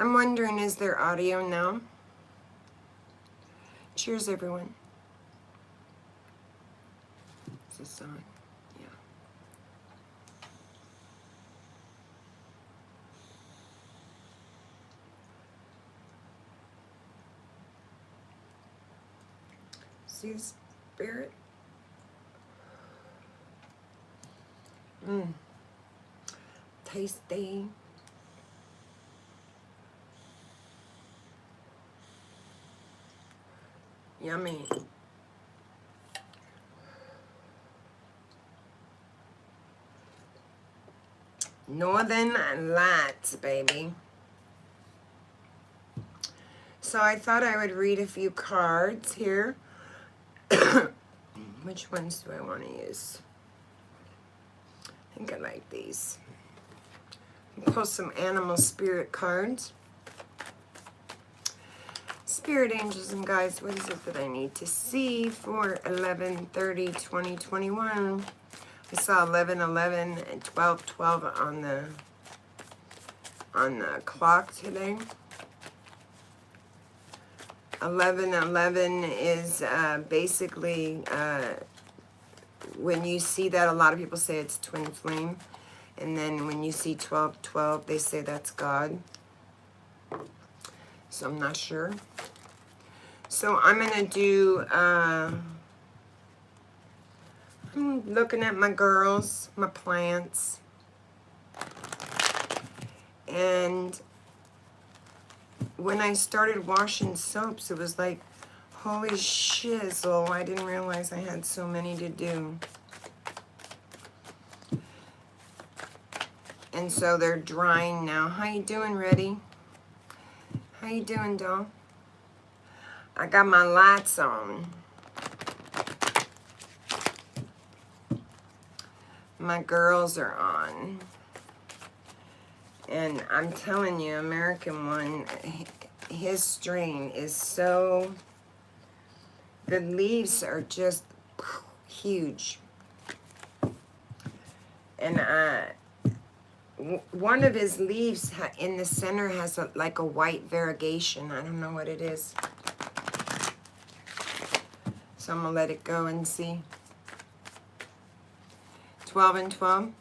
I'm wondering, is there audio now? Cheers, everyone. Is this on? Yeah. See the spirit? Tasty. Yummy. Northern Lights, baby. So I thought I would read a few cards here. Which ones do I want to use? I think I like these. Pull some animal spirit cards. Spirit angels and guides, what is it that I need to see for 11/30/2021? I saw 11/11 and 12/12 on the clock today. 11/11 is basically when you see that, a lot of people say it's twin flame, and then when you see 12/12, they say that's God. So I'm not sure. So I'm gonna do. I'm looking at my girls, my plants, and when I started washing soaps, it was like, holy shizzle, I didn't realize I had so many to do. And so they're drying now. How you doing, Reddy? How you doing, doll? I got my lights on. My girls are on. And I'm telling you, American One, his strain is so, the leaves are just huge. And one of his leaves in the center has like a white variegation. I don't know what it is. So I'm going to let it go and see. 12/12.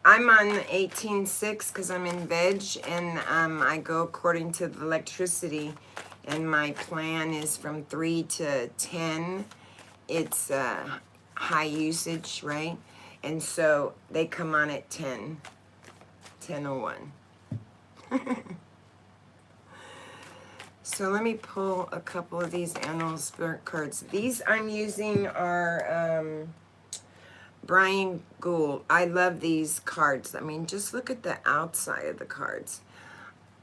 I'm on 18/6 because I'm in veg, and I go according to the electricity, and my plan is from 3 to 10. It's high usage, right? And so they come on at 10:01. So let me pull a couple of these animal spirit cards. These I'm using are Brian Gould. I love these cards. I mean, just look at the outside of the cards.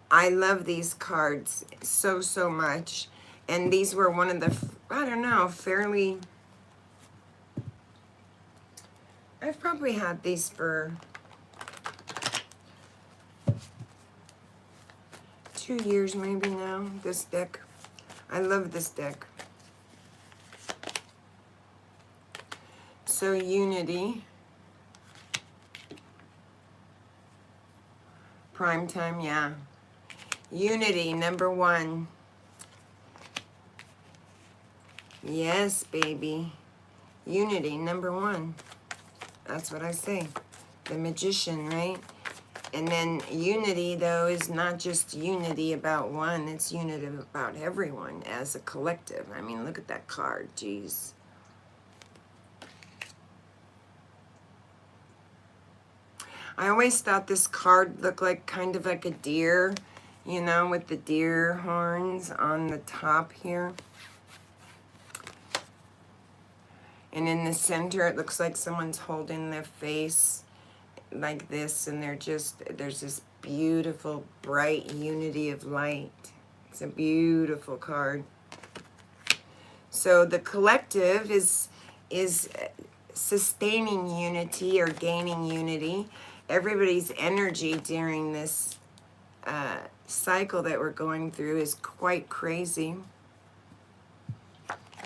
I love these cards so, so much. And these were one of the, I don't know, fairly, I've probably had these for 2 years maybe now, this deck. I love this deck. So unity, prime time, yeah. Unity, number 1. Yes, baby. Unity, number 1. That's what I say. The magician, right? And then unity, though, is not just unity about one. It's unity about everyone as a collective. I mean, look at that card. Jeez. I always thought this card looked like kind of like a deer, you know, with the deer horns on the top here. And in the center, it looks like someone's holding their face like this, and there's this beautiful, bright unity of light. It's a beautiful card. So the collective is sustaining unity or gaining unity. Everybody's energy during this cycle that we're going through is quite crazy.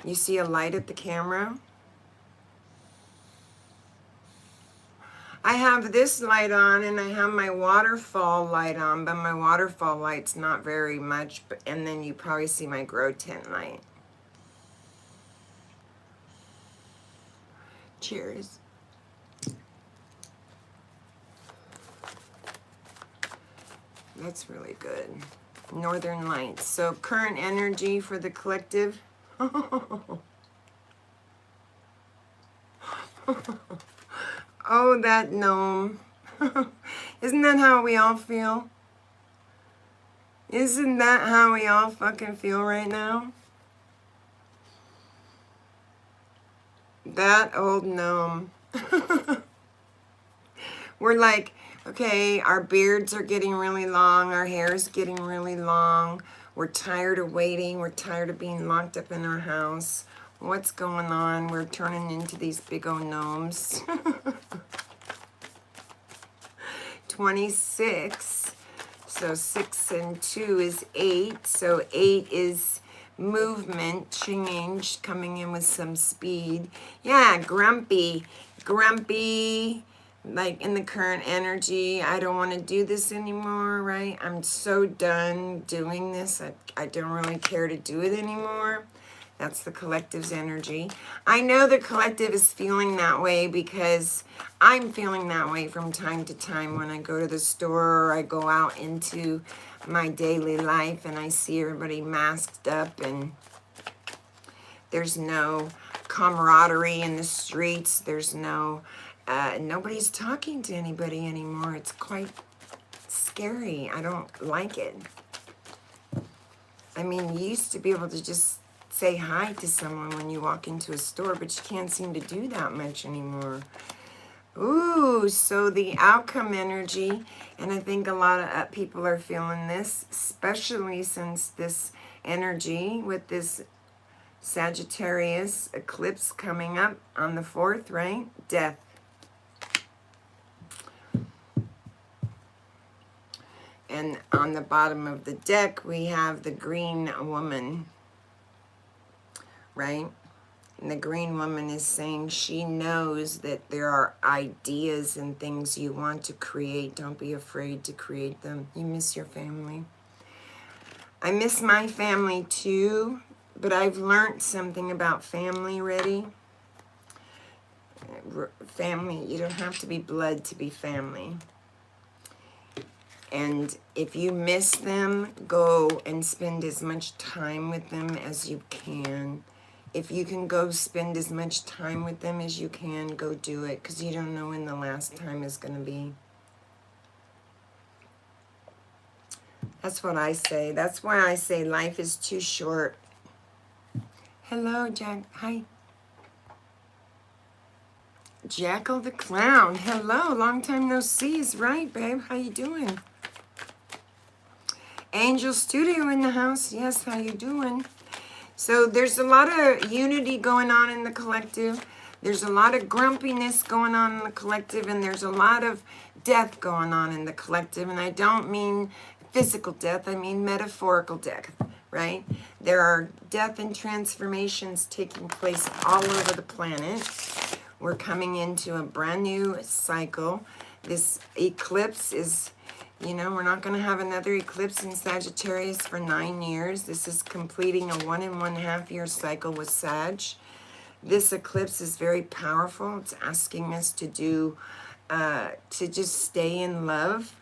You see a light at the camera? I have this light on and I have my waterfall light on, but my waterfall light's not very much, and then you probably see my grow tent light. Cheers. That's really good. Northern Lights. So current energy for the collective. Oh, that gnome. Isn't that how we all feel? Isn't that how we all fucking feel right now? That old gnome. We're like, okay, our beards are getting really long, our hair is getting really long, we're tired of waiting, we're tired of being locked up in our house. What's going on? We're turning into these big old gnomes. 26, so 6 and 2 is 8, so 8 is movement, change, coming in with some speed. Yeah, grumpy, like in the current energy. I don't want to do this anymore, right? I'm so done doing this. I don't really care to do it anymore. That's the collective's energy. I know the collective is feeling that way because I'm feeling that way from time to time when I go to the store or I go out into my daily life and I see everybody masked up and there's no camaraderie in the streets. There's no, nobody's talking to anybody anymore. It's quite scary. I don't like it. I mean, you used to be able to just say hi to someone when you walk into a store, but you can't seem to do that much anymore. Ooh, so the outcome energy, and I think a lot of people are feeling this, especially since this energy with this Sagittarius eclipse coming up on the 4th, right? Death. And on the bottom of the deck, we have the green woman, right? And the green woman is saying she knows that there are ideas and things you want to create. Don't be afraid to create them. You miss your family. I miss my family too, but I've learned something about family already. Family, you don't have to be blood to be family. And if you miss them, go and spend as much time with them as you can. If you can go spend as much time with them as you can, go do it, because you don't know when the last time is going to be. That's what I say. That's why I say life is too short. Hello, Jack. Hi. Jackal the Clown. Hello. Long time no sees, right, babe? How you doing? Angel Studio in the house. Yes, how you doing? So there's a lot of unity going on in the collective. There's a lot of grumpiness going on in the collective, and there's a lot of death going on in the collective. And I don't mean physical death, I mean metaphorical death, right? There are death and transformations taking place all over the planet. We're coming into a brand new cycle. This eclipse is, you know, we're not going to have another eclipse in Sagittarius for 9 years. This is completing a 1 1/2 year cycle with Sag. This eclipse is very powerful. It's asking us to do, to just stay in love,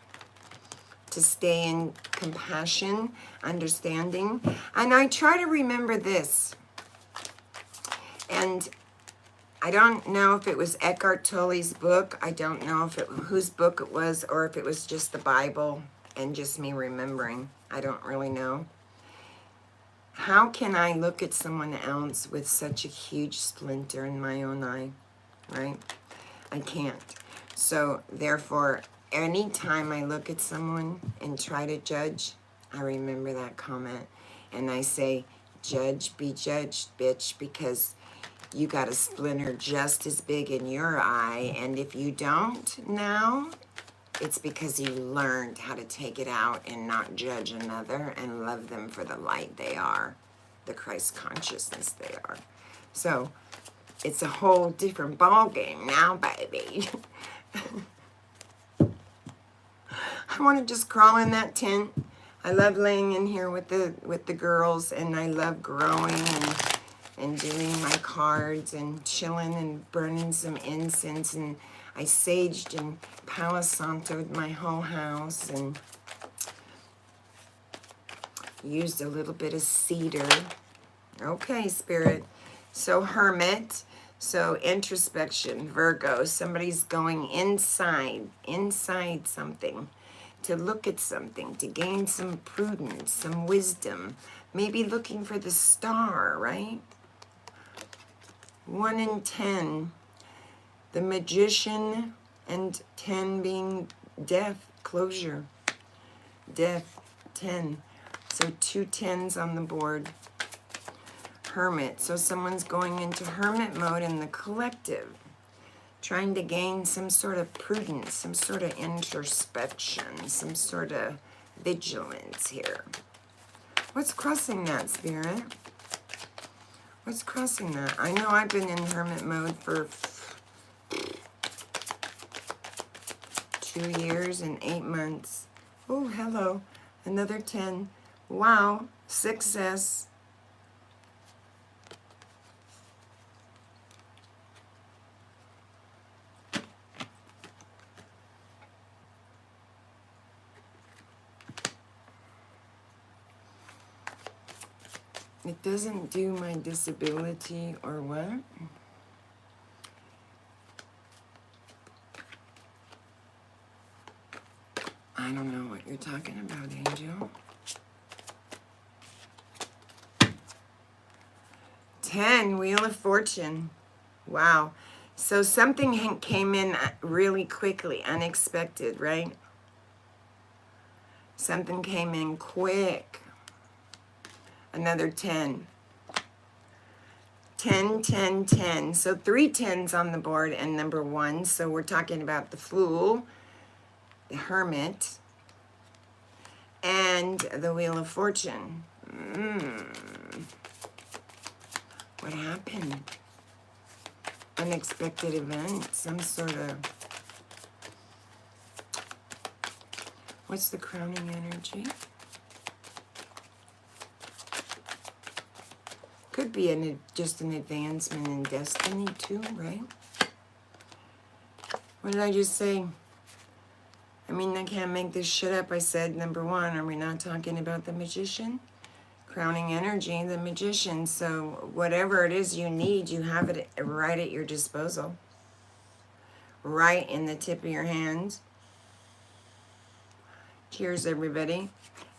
to stay in compassion, understanding. And I try to remember this. And I don't know if it was Eckhart Tolle's book. I don't know if whose book it was, or if it was just the Bible and just me remembering. I don't really know. How can I look at someone else with such a huge splinter in my own eye, right? I can't. So therefore, anytime I look at someone and try to judge, I remember that comment. And I say, judge, be judged, bitch, because you got a splinter just as big in your eye, and if you don't now, it's because you learned how to take it out and not judge another and love them for the light they are, the Christ consciousness they are. So it's a whole different ball game now, baby. I want to just crawl in that tent. I love laying in here with the girls, and I love growing and doing my cards and chilling and burning some incense, and I saged and Palo Santo'd my whole house and used a little bit of cedar. Okay, Spirit. So Hermit. So introspection, Virgo. Somebody's going inside something, to look at something, to gain some prudence, some wisdom. Maybe looking for the star, right? 1 and 10. The Magician, and 10 being death, closure. Death, 10. So 2 10s on the board. Hermit. So someone's going into hermit mode in the collective, trying to gain some sort of prudence, some sort of introspection, some sort of vigilance here. What's crossing that, Spirit? What's crossing that? I know I've been in hermit mode for 2 years and 8 months. Oh, hello. Another 10. Wow. Success. It doesn't do my disability or what? I don't know what you're talking about, Angel. 10, Wheel of Fortune. Wow. So something came in really quickly, unexpected, right? Something came in quick. Another 10. 10, 10, 10. So 3 10s on the board and number 1. So we're talking about the Fool, the Hermit, and the Wheel of Fortune. What happened? Unexpected event, some sort of... What's the crowning energy? Could be just an advancement in destiny too, right? What did I just say? I mean, I can't make this shit up. I said number 1. Are we not talking about the Magician? Crowning energy, the Magician. So whatever it is you need, you have it right at your disposal. Right in the tip of your hand. Cheers, everybody.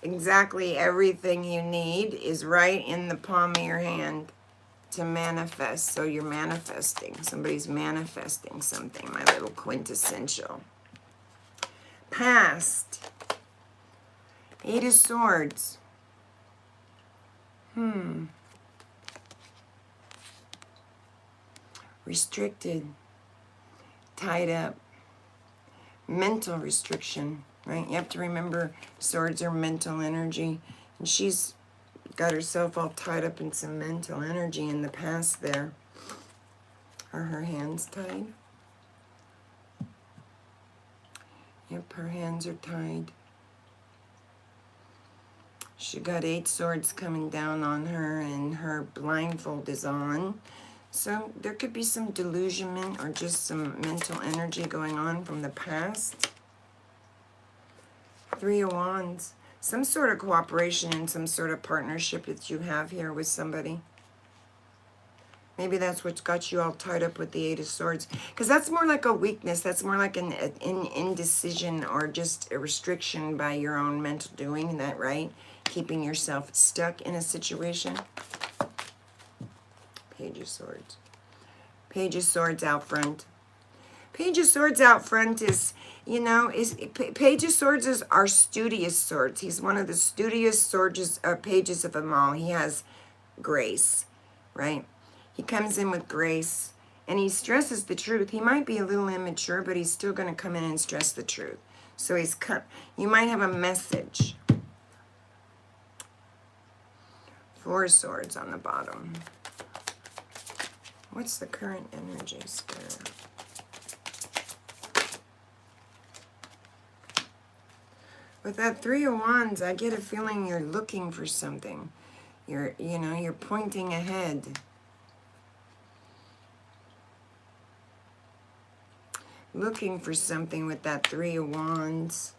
Exactly everything you need is right in the palm of your hand to manifest. So you're manifesting. Somebody's manifesting something, my little quintessential. Past. 8 of Swords. Restricted. Tied up. Mental restriction. Right? You have to remember swords are mental energy. And she's got herself all tied up in some mental energy in the past there. Are her hands tied? Yep, her hands are tied. She got 8 swords coming down on her, and her blindfold is on. So there could be some delusionment or just some mental energy going on from the past. 3 of Wands. Some sort of cooperation and some sort of partnership that you have here with somebody. Maybe that's what's got you all tied up with the 8 of Swords. Because that's more like a weakness. That's more like an indecision or just a restriction by your own mental doing. Isn't that right? Keeping yourself stuck in a situation. Page of Swords. Page of Swords out front. Page of Swords out front is, you know, Page of Swords is our studious swords. He's one of the studious swords, pages of them all. He has grace, right? He comes in with grace, and he stresses the truth. He might be a little immature, but he's still going to come in and stress the truth. So you might have a message. 4 swords on the bottom. What's the current energy, Spirit? With that Three of Wands, I get a feeling you're looking for something. You're pointing ahead. Looking for something with that Three of Wands.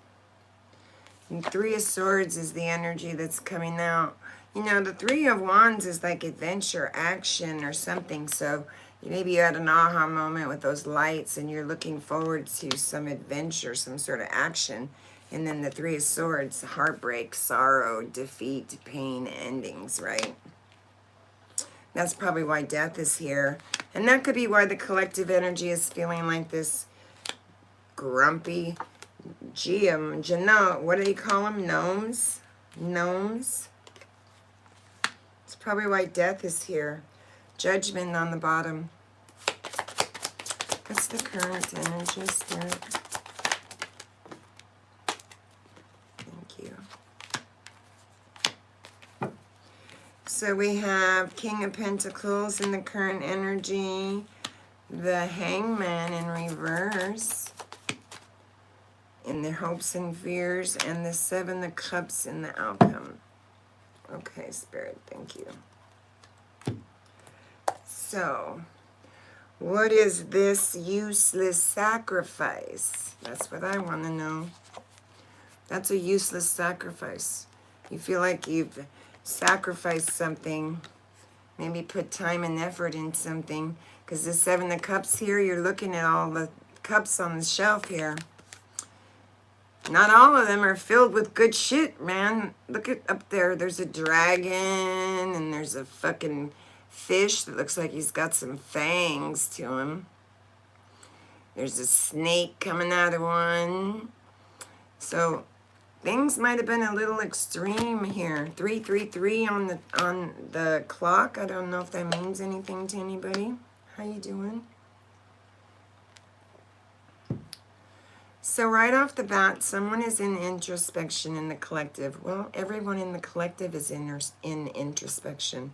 And Three of Swords is the energy that's coming out. The Three of Wands is like adventure, action, or something. So maybe you had an aha moment with those lights and you're looking forward to some adventure, some sort of action. And then the Three of Swords, heartbreak, sorrow, defeat, pain, endings, right? That's probably why death is here. And that could be why the collective energy is feeling like this grumpy, what do they call them? Gnomes? Gnomes? It's probably why death is here. Judgment on the bottom. What's the current energy, Spirit? Thank you. So we have King of Pentacles in the current energy. The Hangman in reverse. In the hopes and fears. And the Seven of Cups in the outcome. Okay, Spirit, thank you. So, what is this useless sacrifice? That's what I want to know. That's a useless sacrifice. You feel like you've sacrificed something. Maybe put time and effort in something. Because the Seven of Cups here, you're looking at all the cups on the shelf here. Not all of them are filled with good shit, man. Look at up there. There's a dragon and there's a fucking fish that looks like he's got some fangs to him. There's a snake coming out of one. So things might have been a little extreme here. 333 on the clock. I don't know if that means anything to anybody. How you doing? So right off the bat, someone is in introspection in the collective. Well, everyone in the collective is in introspection.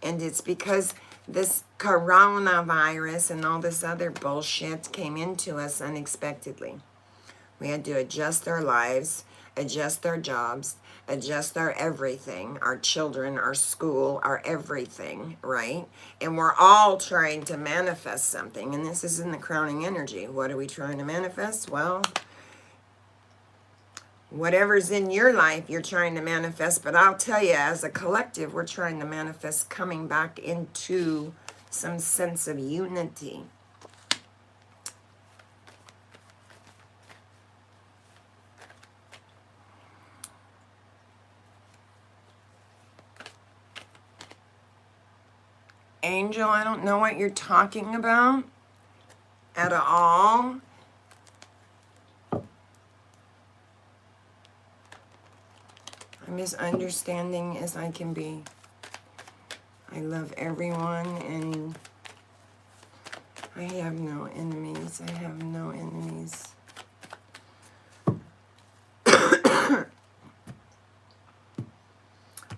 And it's because this coronavirus and all this other bullshit came into us unexpectedly. We had to adjust our lives, adjust our jobs, adjust our everything, our children, our school, our everything, right? And we're all trying to manifest something. And this is in the crowning energy. What are we trying to manifest? Well, whatever's in your life, you're trying to manifest. But I'll tell you, as a collective, we're trying to manifest coming back into some sense of unity. Angel, I don't know what you're talking about at all. I'm as understanding as I can be. I love everyone and I have no enemies. I have no enemies.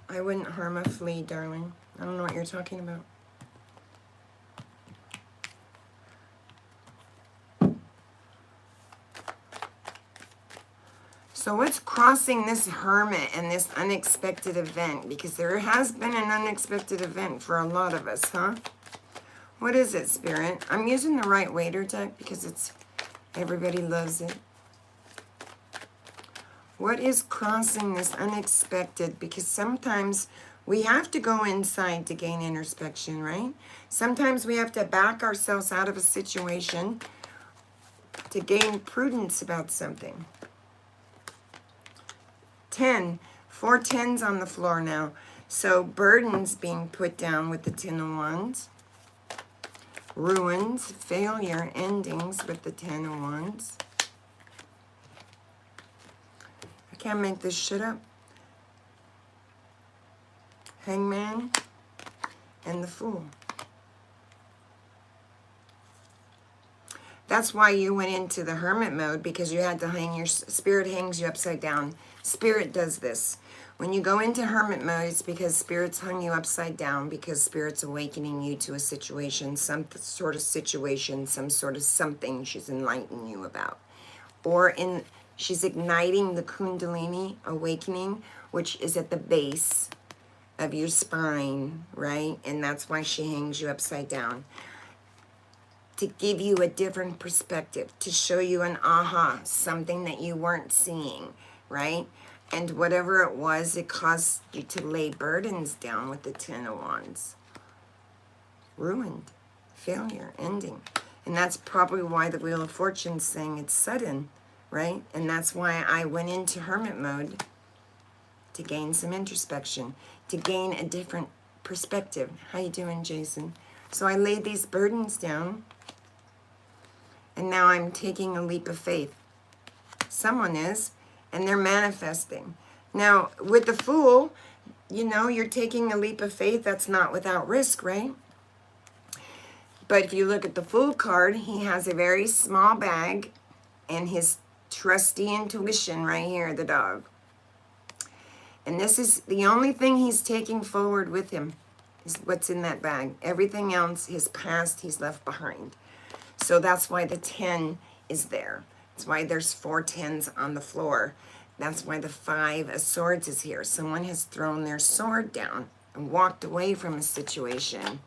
I wouldn't harm a flea, darling. I don't know what you're talking about. So what's crossing this hermit and this unexpected event? Because there has been an unexpected event for a lot of us, huh? What is it, Spirit? I'm using the right waiter deck because it's everybody loves it. What is crossing this unexpected? Because sometimes we have to go inside to gain introspection, right? Sometimes we have to back ourselves out of a situation to gain prudence about something. 10, 4 10s on the floor now. So burdens being put down with the 10 of Wands. Ruins, failure, endings with the 10 of Wands. I can't make this shit up. Hangman and the Fool. That's why you went into the hermit mode, because you had to hang your spirit hangs you upside down. Spirit does this. When you go into hermit mode, it's because Spirit's hung you upside down, because Spirit's awakening you to a situation, some sort of situation, some sort of something she's enlightening you about. Or in She's igniting the Kundalini awakening, which is at the base of your spine, right? And that's why she hangs you upside down. To give you a different perspective, to show you an aha, something that you weren't seeing, right? And whatever it was, it caused you to lay burdens down with the Ten of Wands. Ruined, failure, ending. And that's probably why the Wheel of Fortune's saying it's sudden, right? And that's why I went into hermit mode, to gain some introspection, to gain a different perspective. How you doing, Jason? So I laid these burdens down, and now I'm taking a leap of faith. Someone is, and they're manifesting. Now, with the Fool, you know, you're taking a leap of faith. That's not without risk, right? But if you look at the Fool card, he has a very small bag and his trusty intuition right here, the dog. And this is the only thing he's taking forward with him, is what's in that bag. Everything else, his past, he's left behind. So that's why the 10 is there. That's why there's 4 10s on the floor. That's why the 5 of Swords is here. Someone has thrown their sword down and walked away from a situation.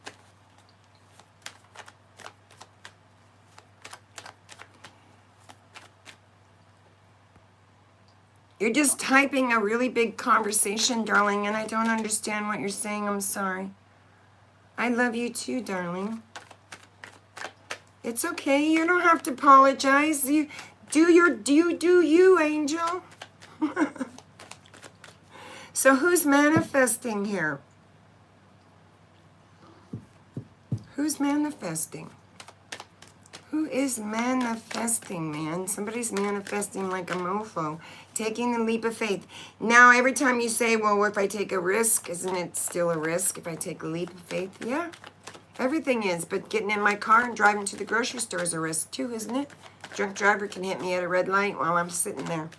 You're just typing a really big conversation, darling, and I don't understand what you're saying. I'm sorry. I love you too, darling. It's okay. You don't have to apologize. You do you, angel. So who's manifesting here? Who's manifesting? Who is manifesting, man? Somebody's manifesting like a mofo, taking the leap of faith. Now, every time you say, well, if I take a risk, isn't it still a risk if I take a leap of faith? Yeah, everything is. But getting in my car and driving to the grocery store is a risk too, isn't it? Drunk driver can hit me at a red light while I'm sitting there.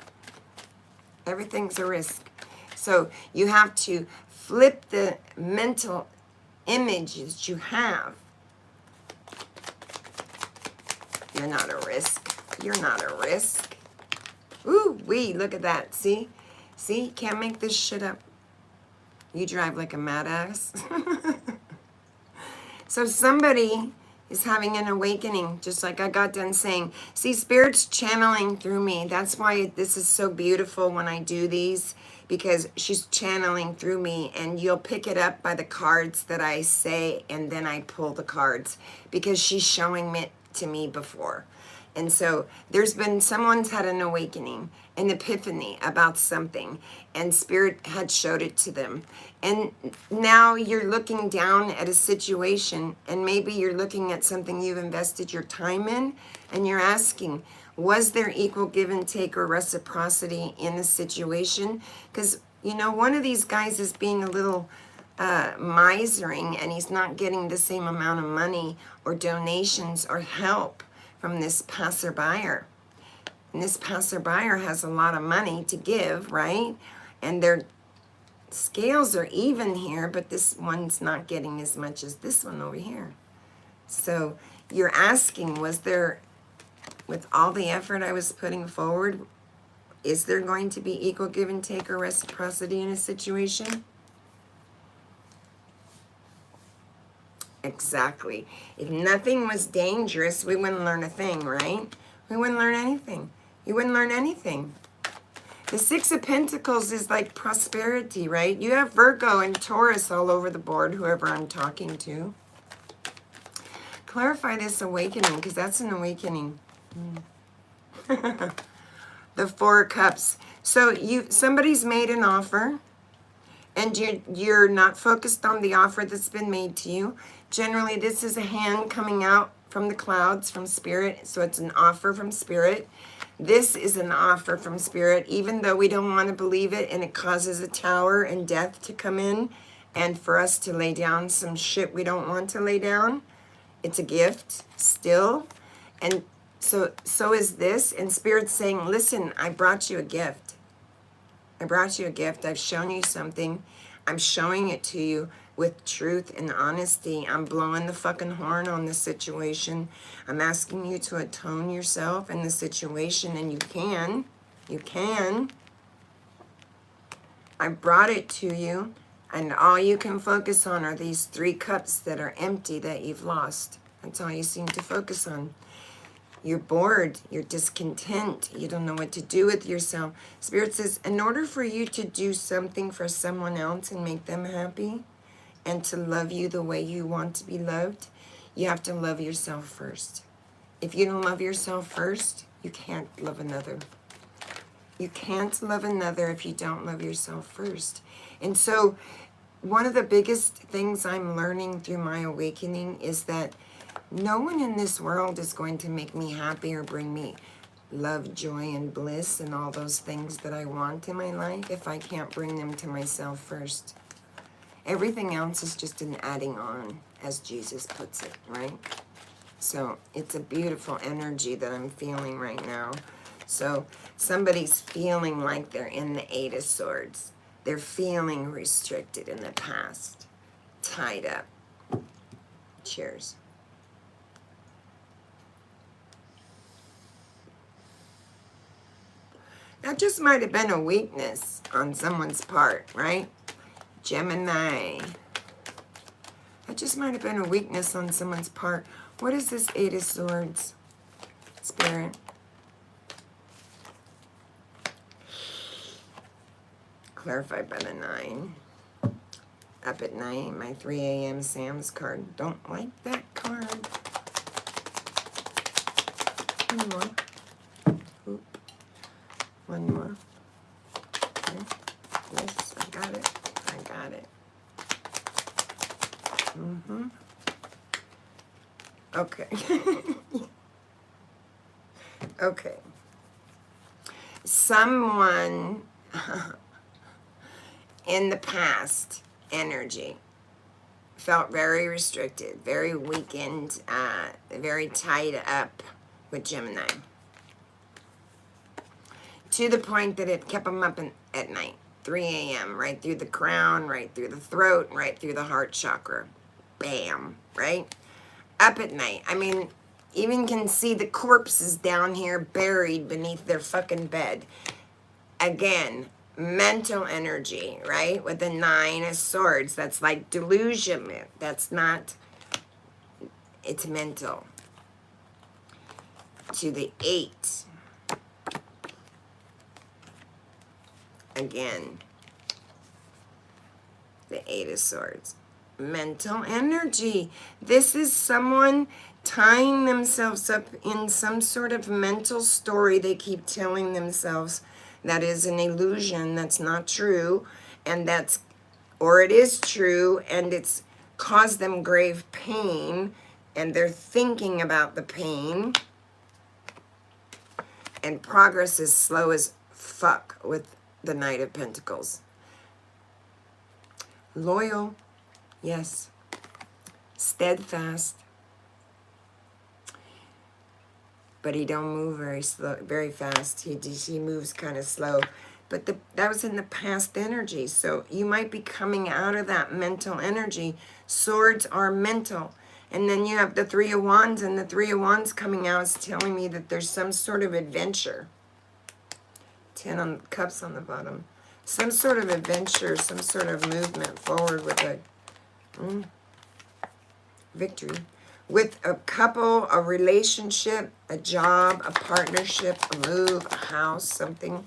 Everything's a risk. So you have to flip the mental images you have. You're not a risk. You're not a risk. Ooh, wee, look at that. See? See? Can't make this shit up. You drive like a mad ass. So somebody is having an awakening, just like I got done saying. See, Spirit's channeling through me. That's why this is so beautiful when I do these, because she's channeling through me, and you'll pick it up by the cards that I say, and then I pull the cards, because she's showing it to me before. And so there's been, someone's had an awakening, an epiphany about something, and Spirit had showed it to them. And now you're looking down at a situation, and maybe you're looking at something you've invested your time in, and you're asking, was there equal give and take or reciprocity in the situation? Because, you know, one of these guys is being a little misering, and he's not getting the same amount of money or donations or help from this passerby. And this passerby has a lot of money to give, right? And their scales are even here, but this one's not getting as much as this one over here. So you're asking, was there, with all the effort I was putting forward, is there going to be equal give and take or reciprocity in a situation? Exactly. If nothing was dangerous, we wouldn't learn a thing, right? We wouldn't learn anything. You wouldn't learn anything. The 6 of Pentacles is like prosperity, right? You have Virgo and Taurus all over the board, whoever I'm talking to. Clarify this awakening, because that's an awakening. The 4 of Cups. So somebody's made an offer, and you're not focused on the offer that's been made to you. Generally, this is a hand coming out from the clouds, from Spirit, so it's an offer from Spirit. This is an offer from Spirit, even though we don't want to believe it, and it causes a tower and death to come in, and for us to lay down some shit we don't want to lay down. It's a gift still. And so is this, and Spirit's saying, listen, I brought you a gift. I brought you a gift. I've shown you something. I'm showing it to you with truth and honesty. I'm blowing the fucking horn on the situation. I'm asking you to atone yourself in the situation, and you can. You can. I brought it to you, and all you can focus on are these 3 cups that are empty that you've lost. That's all you seem to focus on. You're bored, you're discontent, you don't know what to do with yourself. Spirit says, in order for you to do something for someone else and make them happy, and to love you the way you want to be loved, you have to love yourself first. If you don't love yourself first, you can't love another. You can't love another if you don't love yourself first. And so one of the biggest things I'm learning through my awakening is that no one in this world is going to make me happy or bring me love, joy, and bliss and all those things that I want in my life if I can't bring them to myself first. Everything else is just an adding on, as Jesus puts it, right? So it's a beautiful energy that I'm feeling right now. So somebody's feeling like they're in the 8 of Swords. They're feeling restricted in the past, tied up. Cheers. That just might have been a weakness on someone's part, right? Gemini. That just might have been a weakness on someone's part. What is this 8 of Swords, Spirit? Clarified by the 9. Up at night, my 3 a.m. Sam's card. Don't like that card. One more. Oop. One more. Okay. Yes, I got it. I got it. Okay. Okay. Someone in the past energy felt very restricted, very weakened, very tied up with Gemini, to the point that it kept them up at night, 3 a.m., right through the crown, right through the throat, right through the heart chakra. Bam, right? Up at night. I mean, even can see the corpses down here buried beneath their fucking bed. Again, mental energy, right? With the 9 of Swords. That's like delusion. That's not, it's mental. To the 8. Again, the 8 of Swords. Mental energy. This is someone tying themselves up in some sort of mental story they keep telling themselves that is an illusion, that's not true, and that's, or it is true, and it's caused them grave pain, and they're thinking about the pain, and progress is slow as fuck with the Knight of Pentacles. Loyal, yes. Steadfast. But he don't move very slow, very fast. He moves kind of slow. But that was in the past energy. So you might be coming out of that mental energy. Swords are mental. And then you have the 3 of Wands, and the 3 of Wands coming out is telling me that there's some sort of adventure. 10 on cups on the bottom. Some sort of adventure, some sort of movement forward with a victory. With a couple, a relationship, a job, a partnership, a move, a house, something.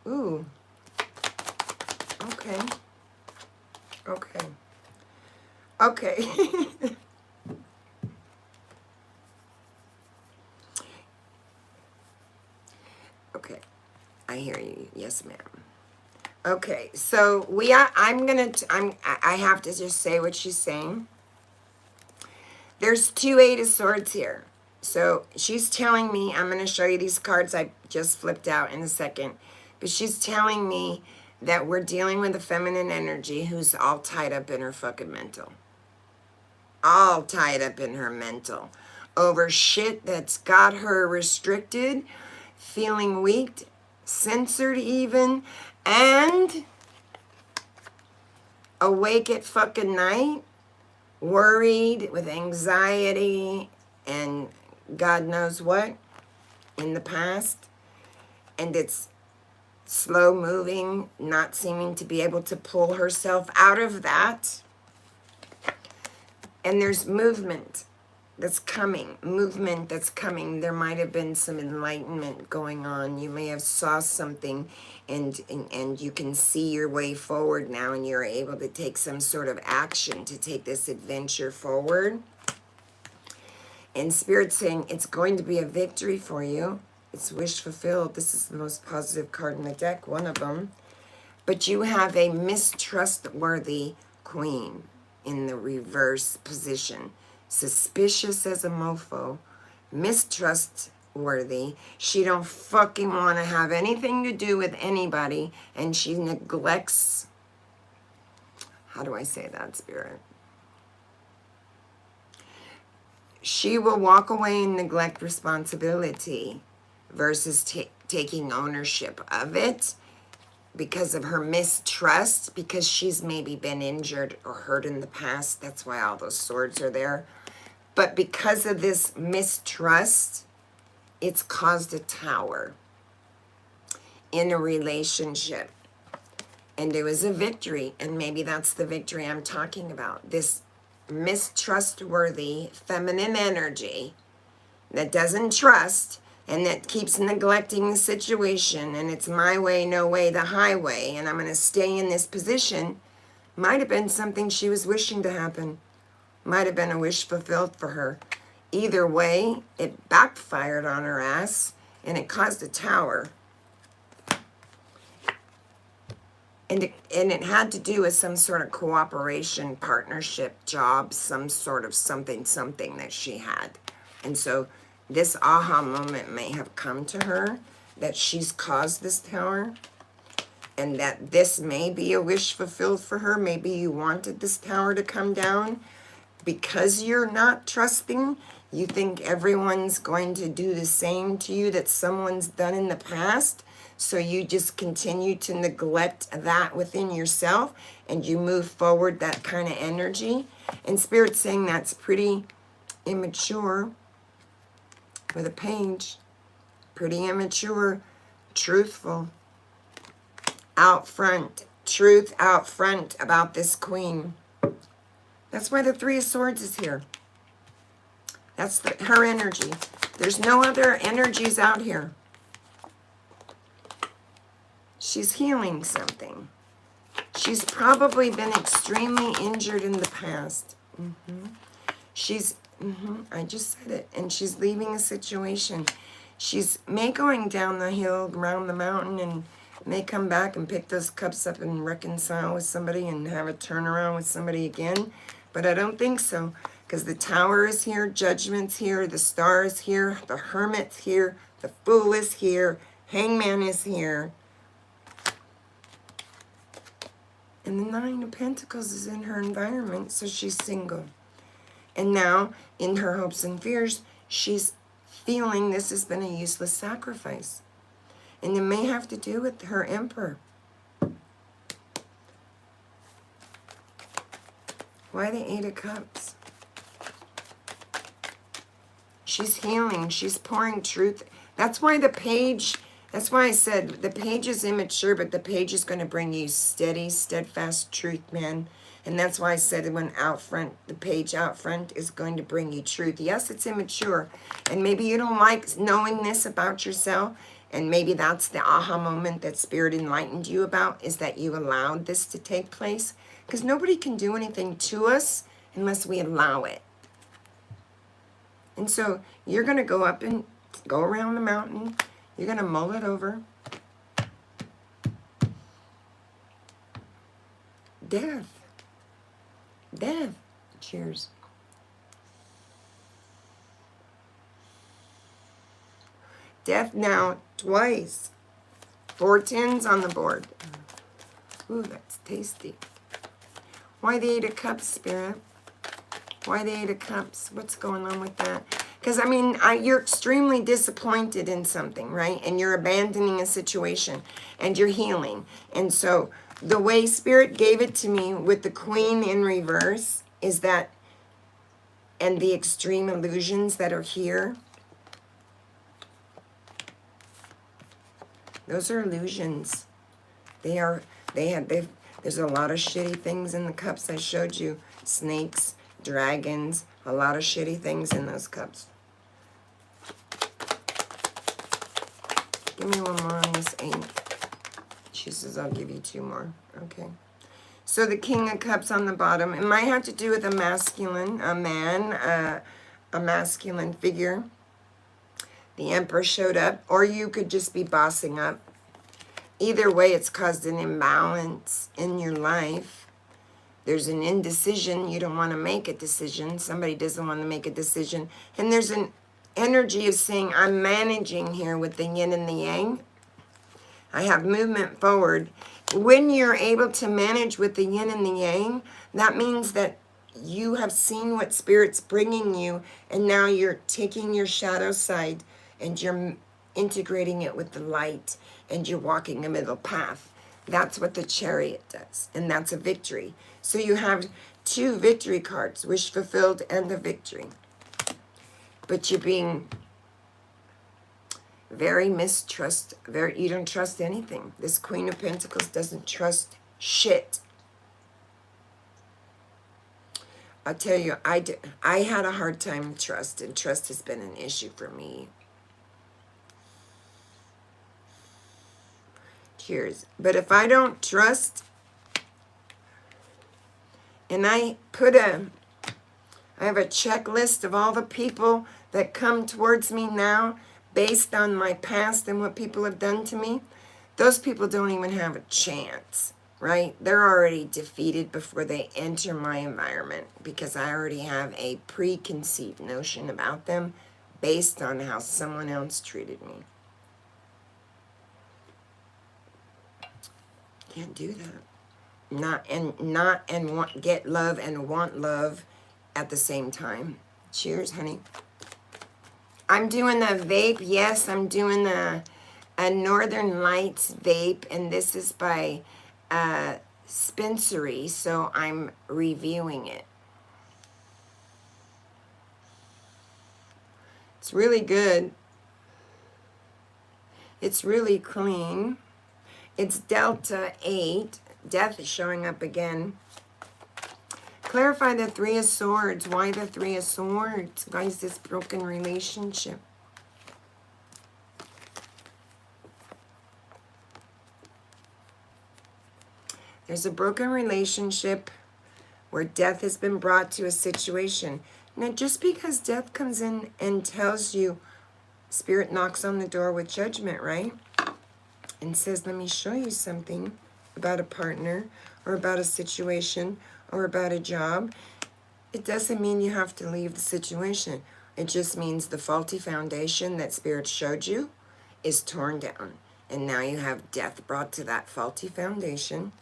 Ooh. Okay. Okay. Okay. Okay. I hear you. Yes, ma'am. Okay, so I have to just say what she's saying. There's 2 8 of Swords here. So she's telling me, I'm going to show you these cards I just flipped out in a second. But she's telling me that we're dealing with a feminine energy who's all tied up in her fucking mental. All tied up in her mental. Over shit that's got her restricted, feeling weak, censored even, and awake at fucking night, worried with anxiety and God knows what. in the past, and it's slow moving, not seeming to be able to pull herself out of that. And there's movement that's coming, There might have been some enlightenment going on. You may have saw something and you can see your way forward now, and you're able to take some sort of action to take this adventure forward. And Spirit's saying it's going to be a victory for you. It's wish fulfilled. This is the most positive card in the deck, one of them. But you have a mistrustworthy queen in the reverse position. Suspicious as a mofo, mistrustworthy. She don't fucking want to have anything to do with anybody, and she neglects, how do I say that, Spirit? She will walk away and neglect responsibility versus taking ownership of it because of her mistrust, because she's maybe been injured or hurt in the past. That's why all those swords are there. But because of this mistrust, it's caused a tower in a relationship. And there was a victory, and maybe that's the victory I'm talking about. This mistrustworthy feminine energy that doesn't trust and that keeps neglecting the situation, and it's my way, no way, the highway, and I'm going to stay in this position, might have been something she was wishing to happen. Might have been a wish fulfilled for her. Either way, it backfired on her ass, and it caused a tower. And it had to do with some sort of cooperation, partnership, job, some sort of something that she had. And so this aha moment may have come to her that she's caused this tower, and that this may be a wish fulfilled for her. Maybe you wanted this tower to come down. Because you're not trusting, you think everyone's going to do the same to you that someone's done in the past. So you just continue to neglect that within yourself, and you move forward that kind of energy. And Spirit's saying that's pretty immature with a page. Pretty immature, truthful, out front, truth out front about this queen. That's why the Three of Swords is here. That's her energy. There's no other energies out here. She's healing something. She's probably been extremely injured in the past. I just said it. And she's leaving a situation. She's may going down the hill, around the mountain, and may come back and pick those cups up and reconcile with somebody and have a turnaround with somebody again. But I don't think so, because the Tower is here, Judgment's here, the Star is here, the Hermit's here, the Fool is here, Hangman is here. And the Nine of Pentacles is in her environment, so she's single. And now, in her hopes and fears, she's feeling this has been a useless sacrifice. And it may have to do with her Emperor. Why the Eight of Cups? She's healing. She's pouring truth. That's why the page, that's why I said the page is immature, but the page is going to bring you steady, steadfast truth, man. And that's why I said when out front, the page out front is going to bring you truth. Yes, it's immature. And maybe you don't like knowing this about yourself. And maybe that's the aha moment that Spirit enlightened you about, is that you allowed this to take place. Because nobody can do anything to us unless we allow it. And so you're going to go up and go around the mountain. You're going to mull it over. Death. Death. Cheers. Death now twice. 4 tens on the board. Ooh, that's tasty. Why the Eight of Cups, Spirit? Why the Eight of Cups? What's going on with that? Because, I mean, you're extremely disappointed in something, right? And you're abandoning a situation. And you're healing. And so, the way Spirit gave it to me with the Queen in reverse is that, and the extreme illusions that are here, Those are illusions. There's a lot of shitty things in the cups I showed you. Snakes, dragons, a lot of shitty things in those cups. Give me one more on this 8. She says, I'll give you 2 more. Okay. So the King of Cups on the bottom. It might have to do with a masculine, a man, a masculine figure. The Emperor showed up. Or you could just be bossing up. Either way, it's caused an imbalance in your life. There's an indecision. You don't want to make a decision. Somebody doesn't want to make a decision. And there's an energy of saying, I'm managing here with the yin and the yang. I have movement forward. When you're able to manage with the yin and the yang, that means that you have seen what Spirit's bringing you, and now you're taking your shadow side and you're integrating it with the light, and you're walking a middle path. That's what the Chariot does, and that's a victory. So you have 2 victory cards, wish fulfilled and a victory. But you're being very you don't trust anything. This Queen of Pentacles doesn't trust shit. I'll tell you, I had a hard time with trust, and trust has been an issue for me. Cheers. But if I don't trust, and I have a checklist of all the people that come towards me now based on my past and what people have done to me, those people don't even have a chance, right? They're already defeated before they enter my environment because I already have a preconceived notion about them based on how someone else treated me. Can't do that. Get love and want love at the same time. Cheers, honey. I'm doing the vape. Yes, I'm doing a Northern Lights vape, and this is by Spencery, so I'm reviewing it. It's really good. It's really clean. It's Delta 8. Death is showing up again. Clarify the 3 of Swords. Why the 3 of Swords? Guys, this broken relationship. There's a broken relationship where death has been brought to a situation. Now, just because death comes in and tells you, Spirit knocks on the door with judgment, right? And says, let me show you something about a partner or about a situation or about a job. It doesn't mean you have to leave the situation. It just means the faulty foundation that Spirit showed you is torn down. And now you have death brought to that faulty foundation.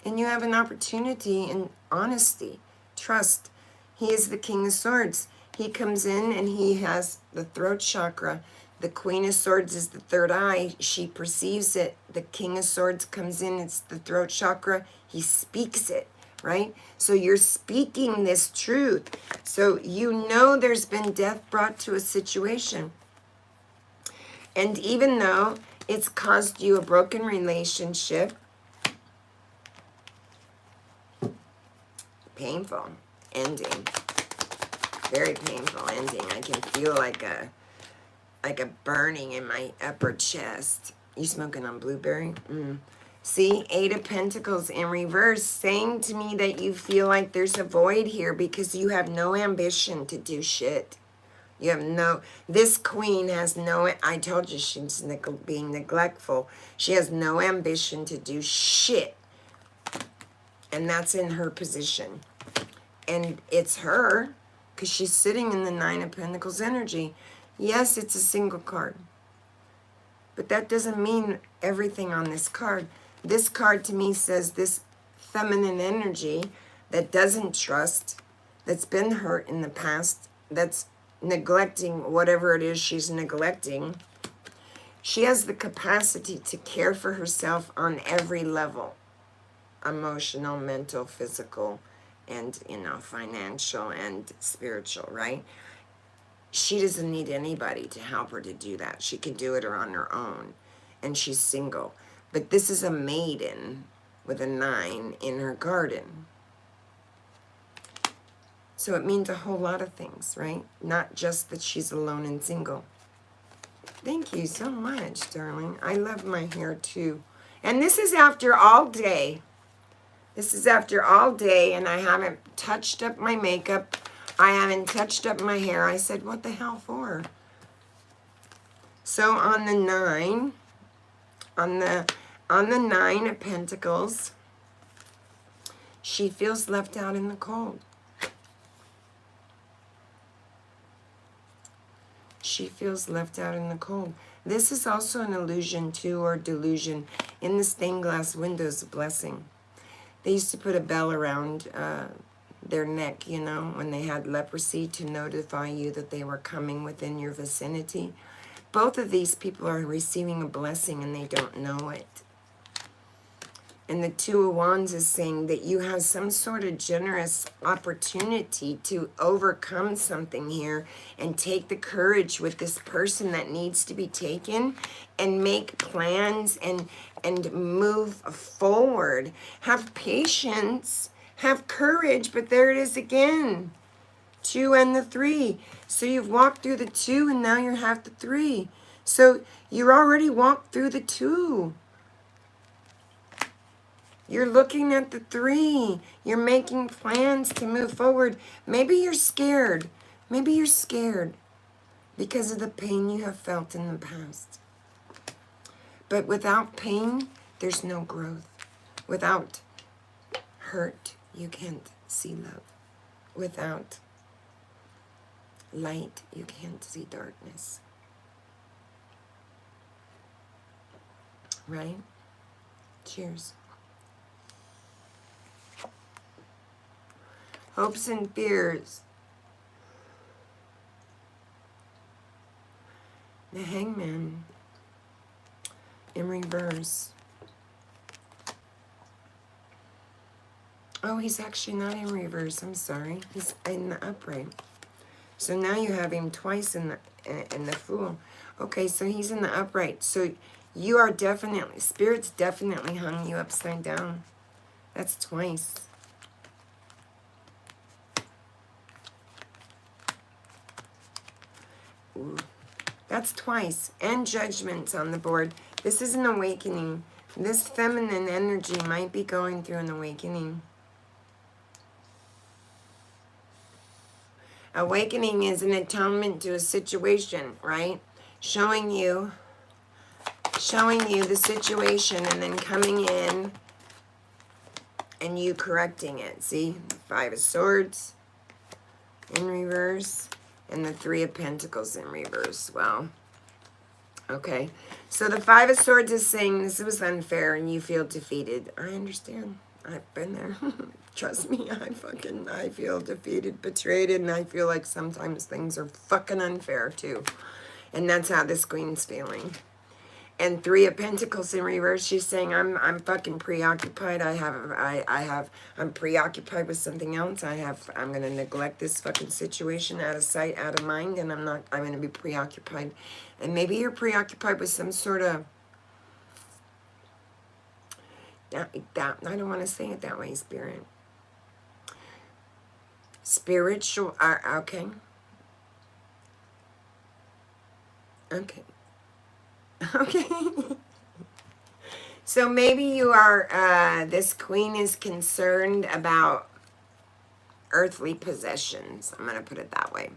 And you have an opportunity in honesty, trust. He is the King of Swords. He comes in and he has the throat chakra. The Queen of Swords is the third eye. She perceives it. The King of Swords comes in. It's the throat chakra. He speaks it, right? So you're speaking this truth. So you know there's been death brought to a situation. And even though it's caused you a broken relationship, painful ending, very painful ending. I can feel like a burning in my upper chest. You smoking on blueberry? See, 8 of Pentacles in reverse, saying to me that you feel like there's a void here because you have no ambition to do shit. You have no, this queen has no, I told you she's being neglectful. She has no ambition to do shit. And that's in her position. And it's her, because she's sitting in the 9 of Pentacles energy. Yes, it's a single card. But that doesn't mean everything on this card. This card to me says this feminine energy that doesn't trust, that's been hurt in the past, that's neglecting whatever it is she's neglecting. She has the capacity to care for herself on every level. Emotional, mental, physical, and, financial and spiritual, right? She doesn't need anybody to help her to do that. She can do it on her own. and she's single. But this is a maiden with a 9 in her garden. So it means a whole lot of things, right? Not just that she's alone and single. Thank you so much, darling. I love my hair too. And this is after all day. This is after all day, and I haven't touched up my makeup. I haven't touched up my hair. I said, what the hell for? So on the 9, on the 9 of Pentacles, she feels left out in the cold. She feels left out in the cold. This is also an illusion too, or delusion. In the stained glass windows, blessing. They used to put a bell around their neck, you know, when they had leprosy, to notify you that they were coming within your vicinity. Both of these people are receiving a blessing and they don't know it. And the 2 of Wands is saying that you have some sort of generous opportunity to overcome something here and take the courage with this person that needs to be taken and make plans and move forward. Have patience, have courage, but there it is again. 2 and the 3. So you've walked through the 2 and now you have the 3. So you already walked through the 2. You're looking at the 3. You're making plans to move forward. Maybe you're scared. Maybe you're scared because of the pain you have felt in the past. But without pain, there's no growth. Without hurt, you can't see love. Without light, you can't see darkness. Right? Cheers. Hopes and fears. The Hangman in reverse. Oh, he's actually not in reverse. I'm sorry. He's in the upright. So now you have him twice in the Fool. Okay, so he's in the upright. So you are definitely, Spirit's definitely hung you upside down. That's twice. Ooh, that's twice. And Judgment's on the board. This is an awakening. This feminine energy might be going through an awakening. Awakening is an atonement to a situation, right? Showing you the situation and then coming in and you correcting it. See? 5 of Swords in reverse and the 3 of Pentacles in reverse. Well, okay. So the 5 of Swords is saying this was unfair and you feel defeated. I understand. I've been there. Trust me, I feel defeated, betrayed, and I feel like sometimes things are fucking unfair too. And that's how this Queen's feeling. And 3 of Pentacles in reverse, she's saying, I'm fucking preoccupied. I'm preoccupied with something else. I'm gonna neglect this fucking situation, out of sight, out of mind, and I'm gonna be preoccupied. And maybe you're preoccupied with some sort of, I don't want to say it that way, Spirit. Spiritual, okay. Okay. Okay. So maybe you are, this Queen is concerned about earthly possessions. I'm going to put it that way.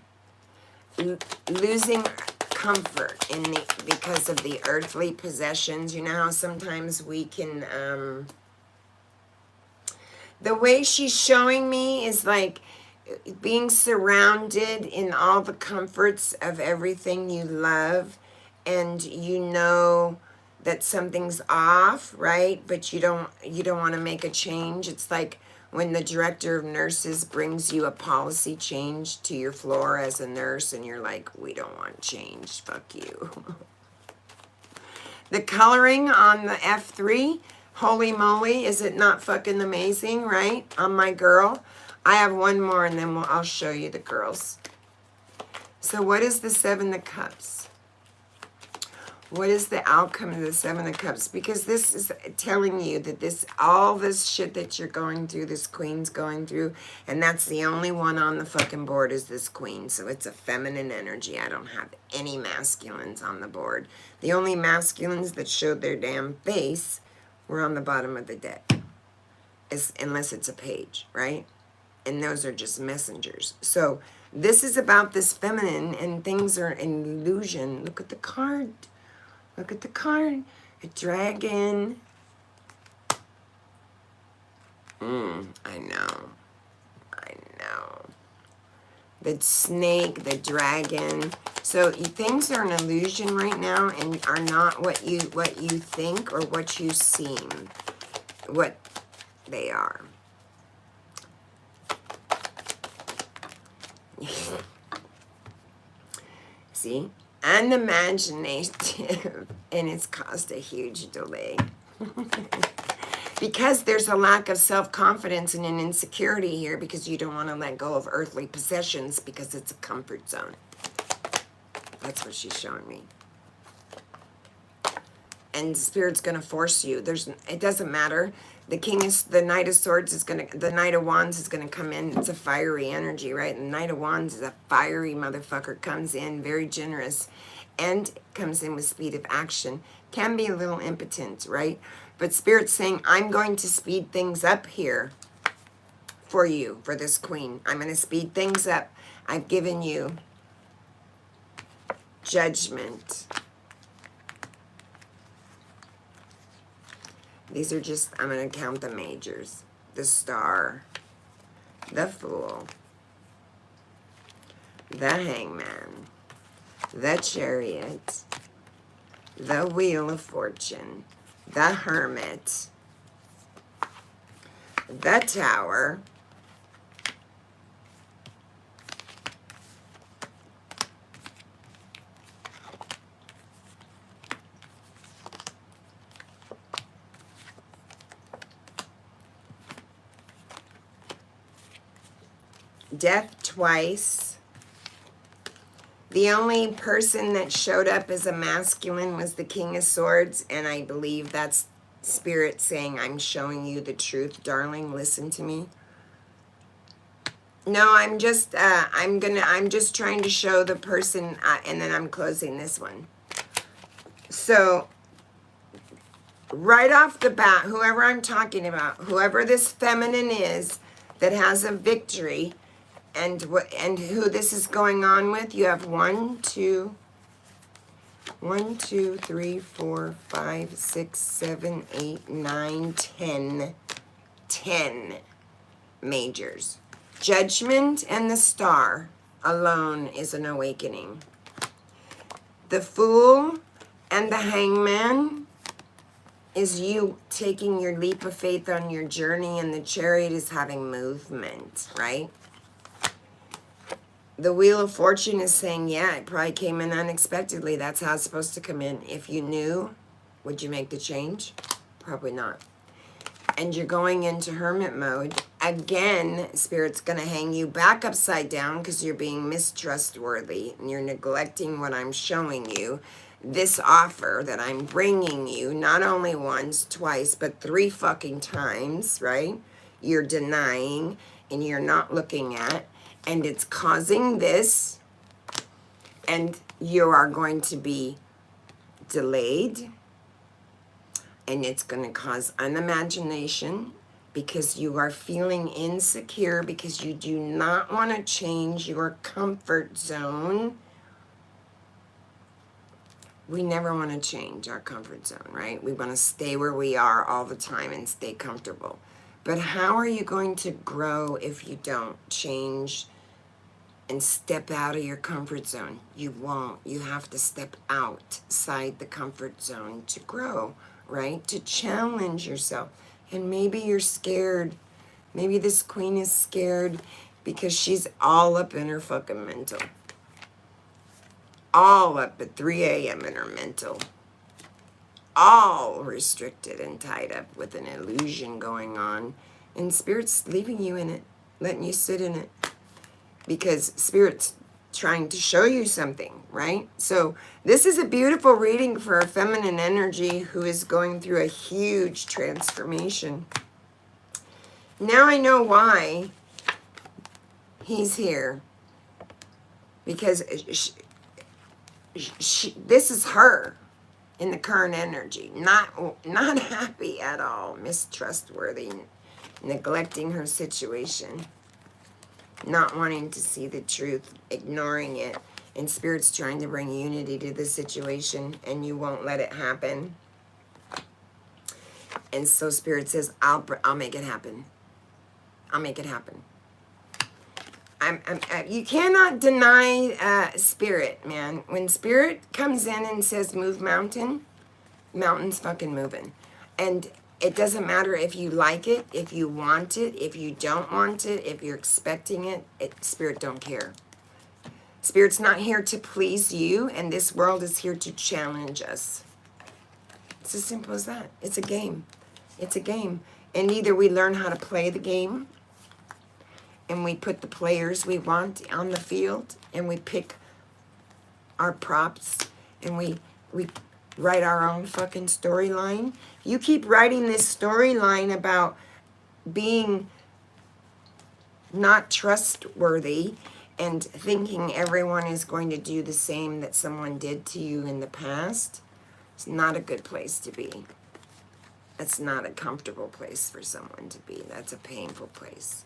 Losing comfort because of the earthly possessions. You know how sometimes we can, the way she's showing me is like being surrounded in all the comforts of everything you love, and you know that something's off, right? But you don't want to make a change. It's like when the director of nurses brings you a policy change to your floor as a nurse, and you're like, we don't want change, fuck you. The coloring on the F3, holy moly, is it not fucking amazing, right? On my girl. I have one more and then I'll show you the girls. So what is the 7 of Cups? What is the outcome of the Seven of Cups? Because this is telling you that all this shit that you're going through, this queen's going through, and that's the only one on the fucking board is this queen. So it's a feminine energy. I don't have any masculines on the board. The only masculines that showed their damn face were on the bottom of the deck. Unless it's a page, right? And those are just messengers. So this is about this feminine, and things are an illusion. Look at the card. Look at the card. A dragon. I know. I know. The snake, the dragon. So things are an illusion right now and are not what you think or what you seem. What they are. See? Unimaginative, and it's caused a huge delay. Because there's a lack of self-confidence and an insecurity here because you don't want to let go of earthly possessions because it's a comfort zone. That's what she's showing me. And Spirit's going to force you. It doesn't matter. The Knight of Swords is going to, the Knight of Wands is going to come in. It's a fiery energy, right? And the Knight of Wands is a fiery motherfucker. Comes in very generous and comes in with speed of action. Can be a little impotent, right? But Spirit's saying, I'm going to speed things up here for you, for this queen. I'm going to speed things up. I've given you Judgment. These are just, I'm going to count the majors. The Star, the Fool, the Hangman, the Chariot, the Wheel of Fortune, the Hermit, the Tower, Death twice. The only person that showed up as a masculine was the King of Swords, and I believe that's Spirit saying, I'm showing you the truth, darling, listen to me. No, I'm just trying to show the person, and then I'm closing this one. So, right off the bat, whoever I'm talking about, whoever this feminine is that has a victory, and who this is going on with, you have 1, 2, 3, 4, 5, 6, 7, 8, 9, 10 majors. Judgment and the Star alone is an awakening. The Fool and the Hangman is you taking your leap of faith on your journey, and the Chariot is having movement, right? The Wheel of Fortune is saying, yeah, it probably came in unexpectedly. That's how it's supposed to come in. If you knew, would you make the change? Probably not. And you're going into hermit mode. Again, Spirit's going to hang you back upside down because you're being mistrustworthy and you're neglecting what I'm showing you. This offer that I'm bringing you, not only once, twice, but 3 fucking times, right? You're denying and you're not looking at. And it's causing this, and you are going to be delayed, and it's going to cause unimagination because you are feeling insecure because you do not want to change your comfort zone. We never want to change our comfort zone, right? We want to stay where we are all the time and stay comfortable. But how are you going to grow if you don't change and step out of your comfort zone? You won't. You have to step outside the comfort zone to grow, right? To challenge yourself. And maybe you're scared. Maybe this queen is scared because she's all up in her fucking mental. All up at 3 a.m. in her mental. All restricted and tied up with an illusion going on. And Spirit's leaving you in it. Letting you sit in it. Because Spirit's trying to show you something, right? So this is a beautiful reading for a feminine energy who is going through a huge transformation. Now I know why he's here. Because this is her in the current energy. Not happy at all. Mistrustworthy. Neglecting her situation. Not wanting to see the truth. Ignoring it. And Spirit's trying to bring unity to the situation. And you won't let it happen. And so Spirit says, I'll make it happen. I'll make it happen. You cannot deny Spirit, man. When Spirit comes in and says move mountain, mountain's fucking moving. And it doesn't matter if you like it, if you want it, if you don't want it, if you're expecting it, Spirit don't care. Spirit's not here to please you, and this world is here to challenge us. It's as simple as that. It's a game. It's a game. And either we learn how to play the game, and we put the players we want on the field, and we pick our props, and we write our own fucking storyline. You keep writing this storyline about being not trustworthy and thinking everyone is going to do the same that someone did to you in the past. It's not a good place to be. That's not a comfortable place for someone to be. That's a painful place.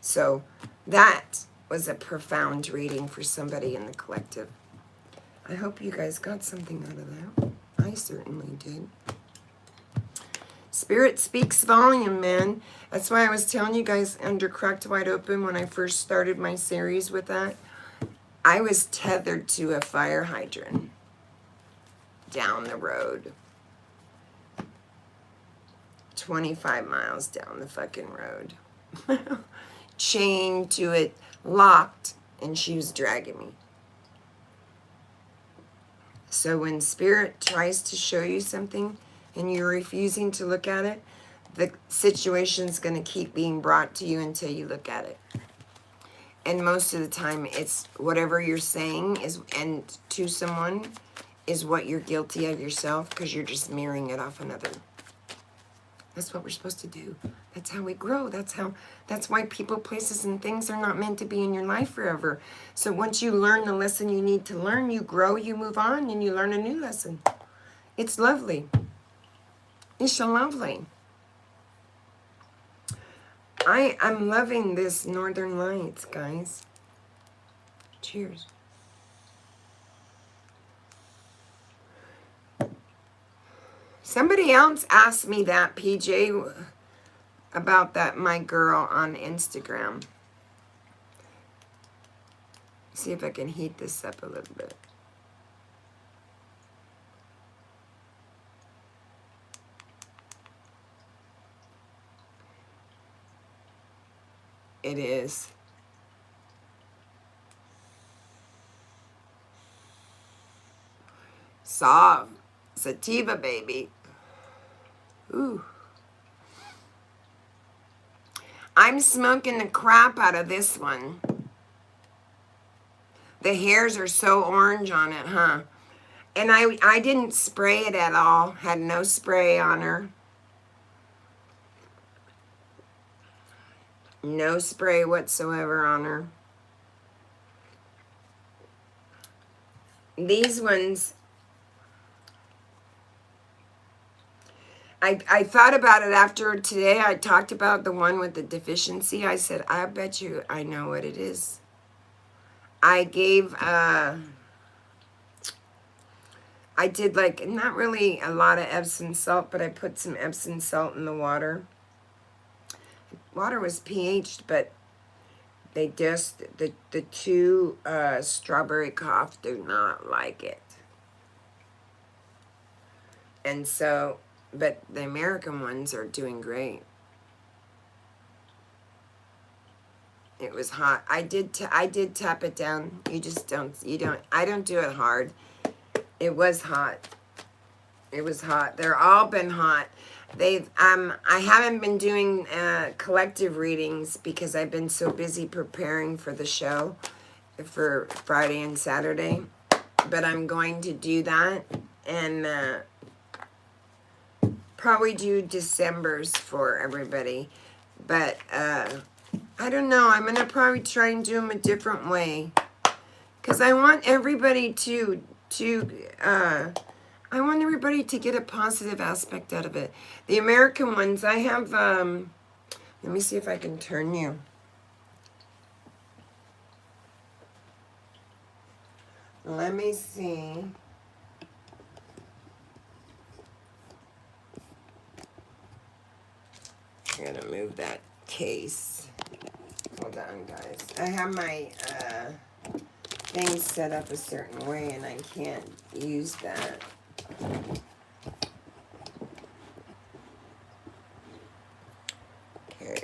So that was a profound reading for somebody in the collective. I hope you guys got something out of that. I certainly did. Spirit speaks volume, man. That's why I was telling you guys under Cracked Wide Open when I first started my series with that. I was tethered to a fire hydrant down the road. 25 miles down the fucking road. Chained to it, locked, and she was dragging me. So when Spirit tries to show you something and you're refusing to look at it, the situation's going to keep being brought to you until you look at it. And most of the time, it's whatever you're saying is, and to someone, is what you're guilty of yourself, because you're just mirroring it off another. That's what we're supposed to do. That's how we grow. That's why people, places, and things are not meant to be in your life forever. So once you learn the lesson you need to learn, you grow, you move on, and you learn a new lesson. It's lovely. It's so lovely. I'm loving this Northern Lights, guys. Cheers. Somebody else asked me that, PJ, about that my girl on Instagram. See if I can heat this up a little bit. It is. Soft. Sativa, baby. Ooh. I'm smoking the crap out of this one. The hairs are so orange on it, huh? And I didn't spray it at all. Had no spray on her. No spray whatsoever on her. These ones, I thought about it after today. I talked about the one with the deficiency. I said, I bet you I know what it is. I gave, I did like, not really a lot of Epsom salt, but I put some Epsom salt in the water. Water was pH'd, but they just, the two strawberry cough do not like it. And so, but the American ones are doing great. It was hot. I did tap it down. I don't do it hard. It was hot. It was hot. They're all been hot. I haven't been doing collective readings because I've been so busy preparing for the show. for Friday and Saturday, but I'm going to do that and probably do December's for everybody. But I don't know. I'm going to probably try and do them a different way. Because I want everybody to I want everybody to get a positive aspect out of it. The American ones, I have, let me see if I can turn you. Let me see. I'm gonna move that case. Hold on, guys. I have my things set up a certain way and I can't use that. Okay.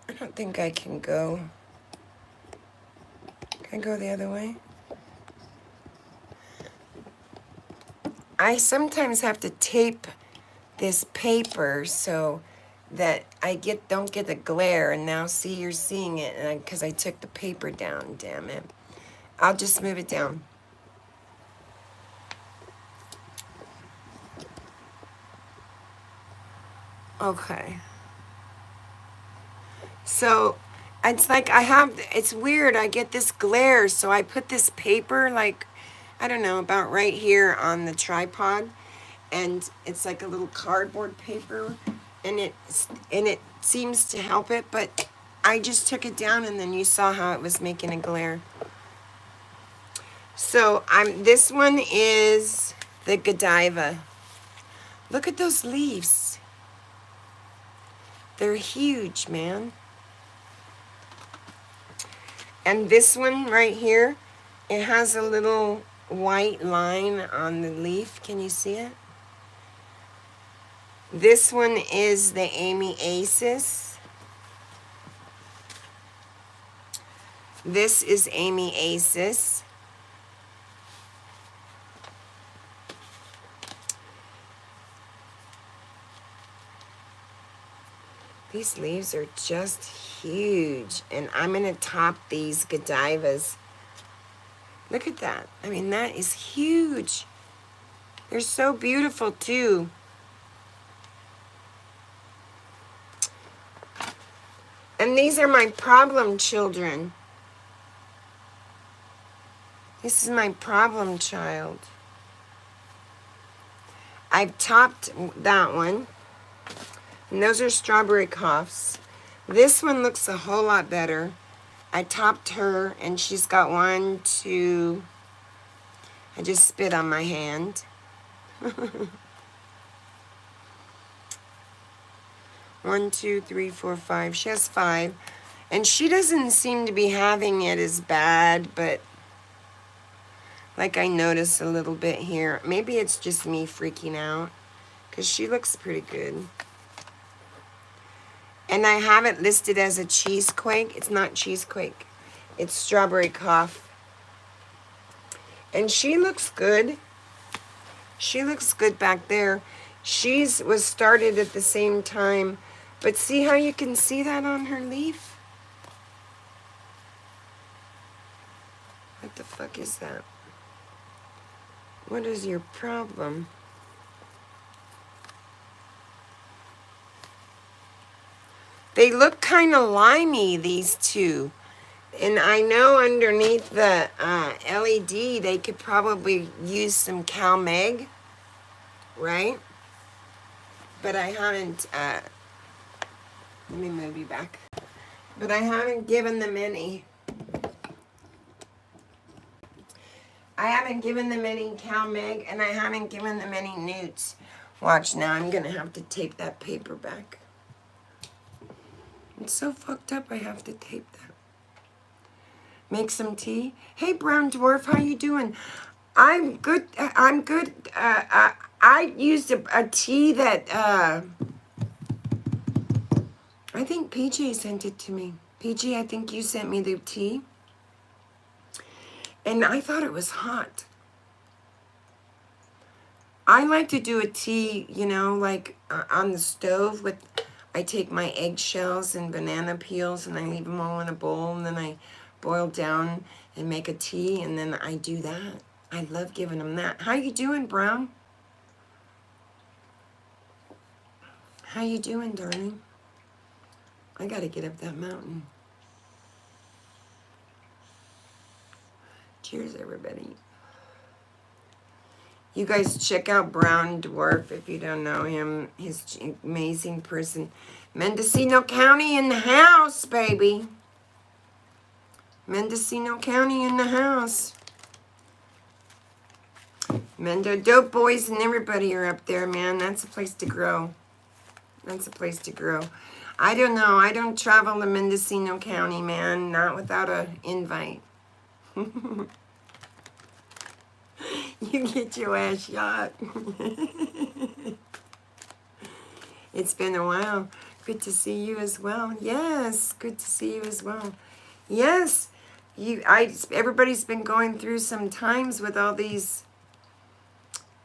I don't think I can go. Can I go the other way? I sometimes have to tape this paper so that I don't get the glare, and now see, you're seeing it, and because I took the paper down, damn it. I'll just move it down. Okay. So it's like it's weird, I get this glare, so I put this paper, like, I don't know, about right here on the tripod, and it's like a little cardboard paper, and it seems to help it, but I just took it down, and then you saw how it was making a glare. So this one is the Godiva. Look at those leaves. They're huge, man. And this one right here, it has a little white line on the leaf. Can you see it? This one is the Amy-asis. This is Amy-asis. These leaves are just huge. And I'm going to top these Godivas. Look at that. I mean, that is huge. They're so beautiful, too. And these are my problem children. This is my problem child. I've topped that one. And those are strawberry coughs. This one looks a whole lot better. I topped her, and she's got 1, 2. I just spit on my hand. 1, 2, 3, 4, 5. She has 5. And she doesn't seem to be having it as bad, but like I notice a little bit here. Maybe it's just me freaking out, because she looks pretty good. And I have it listed as a cheesequake. It's not cheesequake. It's strawberry cough. And she looks good. She looks good back there. She's was started at the same time. But see how you can see that on her leaf? What the fuck is that? What is your problem? They look kind of limey, these two. And I know underneath the LED, they could probably use some CalMag, right? But I haven't, let me move you back. But I haven't given them any. I haven't given them any CalMag, and I haven't given them any newts. Watch now, I'm going to have to tape that paper back. It's so fucked up, I have to tape that. Make some tea. Hey, brown dwarf, how you doing? I'm good. I'm good. I used a tea that, I think PJ sent it to me. PJ, I think you sent me the tea. And I thought it was hot. I like to do a tea, you know, like on the stove with, I take my eggshells and banana peels and I leave them all in a bowl and then I boil down and make a tea and then I do that. I love giving them that. How you doing, Brown? How you doing, darling? I gotta get up that mountain. Cheers, everybody. You guys check out Brown Dwarf if you don't know him. He's an amazing person. Mendocino County in the house, baby. Mendocino County in the house. Mendo Dope Boys and everybody are up there, man. That's a place to grow. That's a place to grow. I don't know. I don't travel to Mendocino County, man. Not without an invite. You get your ass shot. It's been a while. Good to see you as well. Yes, good to see you as well. Yes, everybody's been going through some times with all these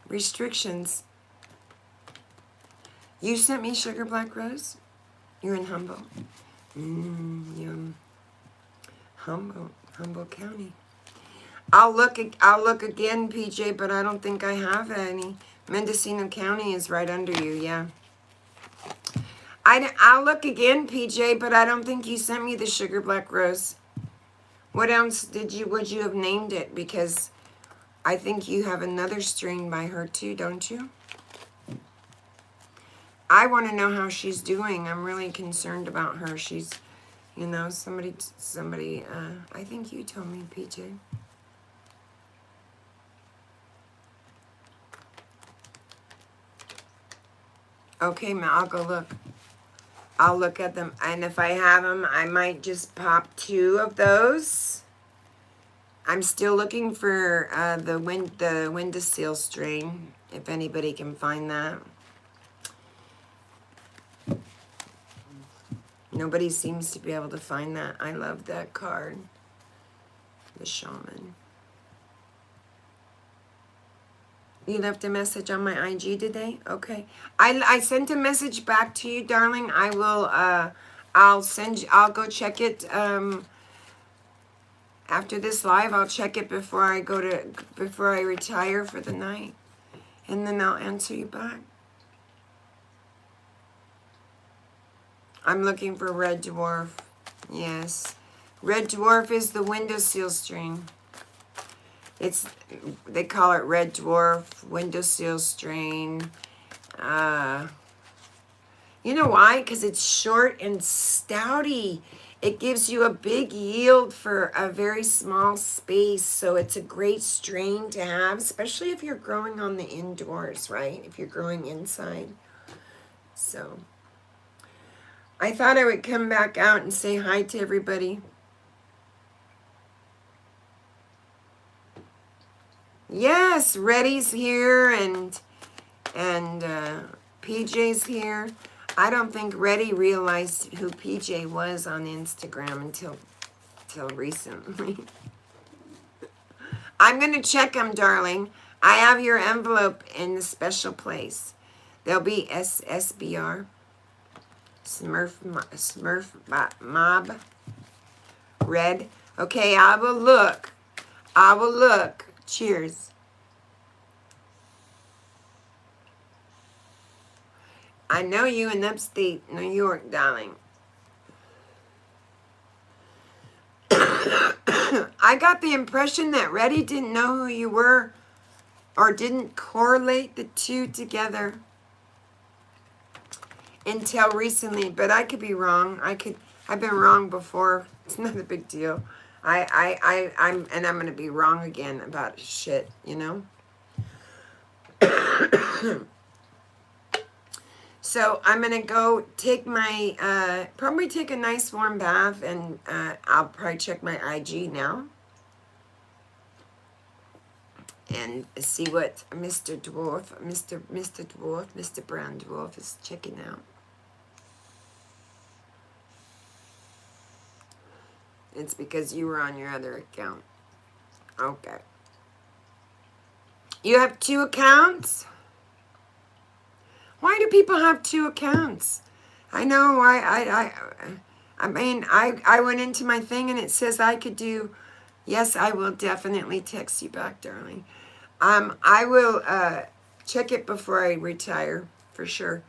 restrictions. You sent me Sugar Black Rose? You're in Humboldt. Yum. Humboldt County. I'll look again, PJ, but I don't think I have any. Mendocino County is right under you, yeah. I'll look again, PJ, but I don't think you sent me the Sugar Black Rose. What else would you have named it? Because I think you have another strain by her too, don't you? I want to know how she's doing. I'm really concerned about her. She's, you know, somebody, I think you told me, PJ. Okay, ma, I'll go look. I'll look at them, and if I have them, I might just pop 2 of those. I'm still looking for the windowsill strain, if anybody can find that. Nobody seems to be able to find that. I love that card. The Shaman. You left a message on my IG today? Okay. I sent a message back to you, darling. I will I'll go check it after this live. I'll check it before I retire for the night. And then I'll answer you back. I'm looking for Red Dwarf. Yes. Red Dwarf is the windowsill strain. They call it Red Dwarf, windowsill strain. You know why? Because it's short and stouty. It gives you a big yield for a very small space. So it's a great strain to have, especially if you're growing on the indoors, right? If you're growing inside. So I thought I would come back out and say hi to everybody. Yes, Reddy's here and PJ's here. I don't think Reddy realized who PJ was on Instagram until recently. I'm going to check them, darling. I have your envelope in the special place. There'll be SBR, Smurf Mob, Red. Okay, I will look. I will look. Cheers. I know you in upstate New York, darling. I got the impression that Reddy didn't know who you were or didn't correlate the two together until recently, but I could be wrong. I've been wrong before. It's not a big deal. I'm going to be wrong again about shit, you know? So I'm going to go take my, probably take a nice warm bath, and I'll probably check my IG now and see what Mr. Brown Dwarf is checking out. It's because you were on your other account. Okay. You have 2 accounts? Why do people have 2 accounts? I know, I mean, I went into my thing and it says I could do, yes, I will definitely text you back, darling. I will check it before I retire, for sure.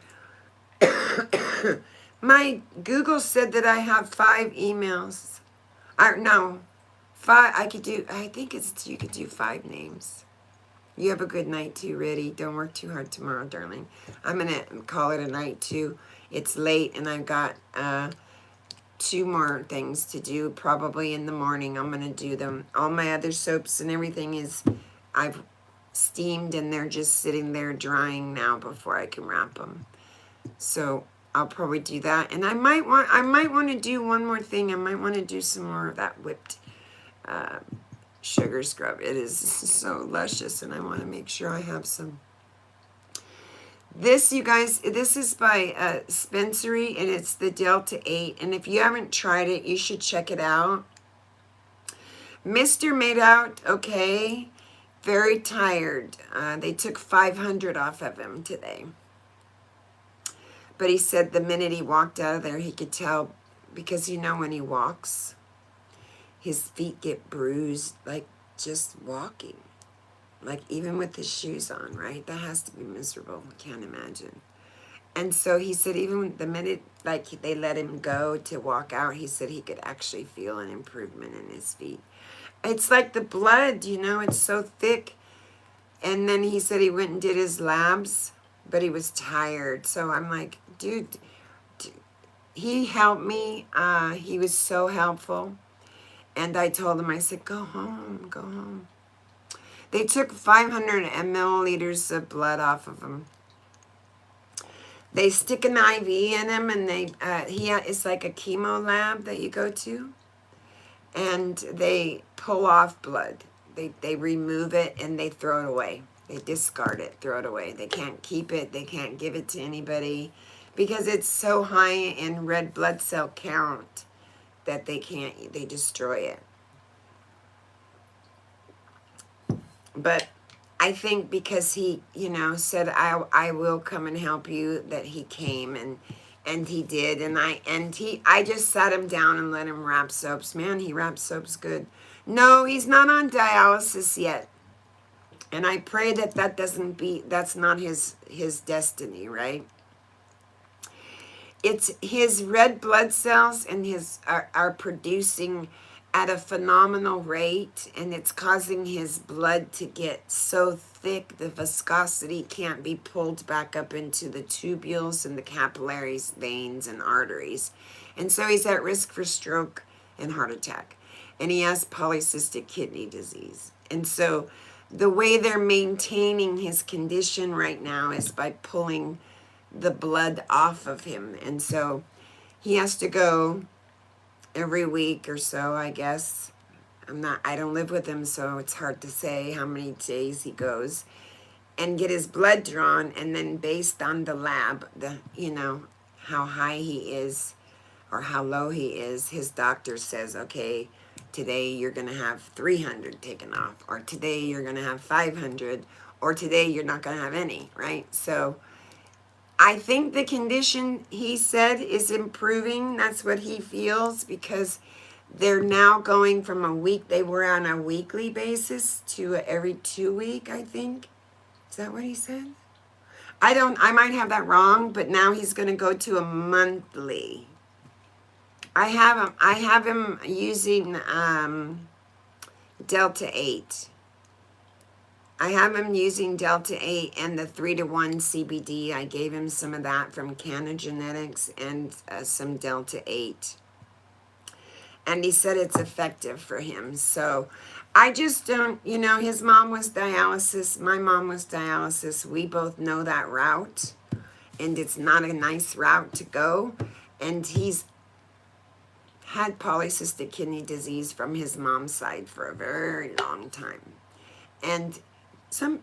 My Google said that I have 5 emails. No, 5, I think it's, you could do 5 names. You have a good night too, Reddy. Don't work too hard tomorrow, darling. I'm going to call it a night too. It's late and I've got 2 more things to do probably in the morning. I'm going to do them. All my other soaps and everything I've steamed and they're just sitting there drying now before I can wrap them. So I'll probably do that. And I might want to do one more thing. I might want to do some more of that whipped sugar scrub. It is so luscious and I want to make sure I have some. This, you guys, this is by Spencery and it's the Delta 8. And if you haven't tried it, you should check it out. Mr. made out okay. Very tired. They took 500 off of him today. But he said the minute he walked out of there, he could tell, because you know when he walks, his feet get bruised, like just walking. Like even with his shoes on, right? That has to be miserable. I can't imagine. And so he said even the minute like they let him go to walk out, he said he could actually feel an improvement in his feet. It's like the blood, you know, it's so thick. And then he said he went and did his labs, but he was tired. So I'm like, dude, he helped me. He was so helpful. And I told him, I said, go home, go home. They took 500 milliliters of blood off of him. They stick an IV in him, and it's like a chemo lab that you go to, and they pull off blood. They remove it and they throw it away. They discard it, throw it away. They can't keep it. They can't give it to anybody because it's so high in red blood cell count that they destroy it. But I think because he, you know, said, I will come and help you, that he came and he did. And I just sat him down and let him wrap soaps. Man, he wraps soaps good. No, he's not on dialysis yet. And I pray that's not his destiny, right? It's his red blood cells and are producing at a phenomenal rate, and it's causing his blood to get so thick the viscosity can't be pulled back up into the tubules and the capillaries, veins, and arteries. And so he's at risk for stroke and heart attack. And he has polycystic kidney disease. And so the way they're maintaining his condition right now is by pulling the blood off of him. And so he has to go every week or so, I guess. I don't live with him, so it's hard to say how many days he goes, and get his blood drawn, and then based on the lab, you know, how high he is or how low he is, his doctor says, okay, today you're going to have 300 taken off, or today you're going to have 500, or today you're not going to have any, right? So I think the condition, he said, is improving. That's what he feels, because they're now going from they were on a weekly basis to every 2 week, I think. Is that what he said? I might have that wrong, but now he's going to go to a monthly. I have him using Delta 8. I have him using Delta 8 and the 3-to-1 CBD. I gave him some of that from Canna Genetics and some Delta 8. And he said it's effective for him. So I just don't, you know, his mom was dialysis. My mom was dialysis. We both know that route. And it's not a nice route to go. And he's had polycystic kidney disease from his mom's side for a very long time. And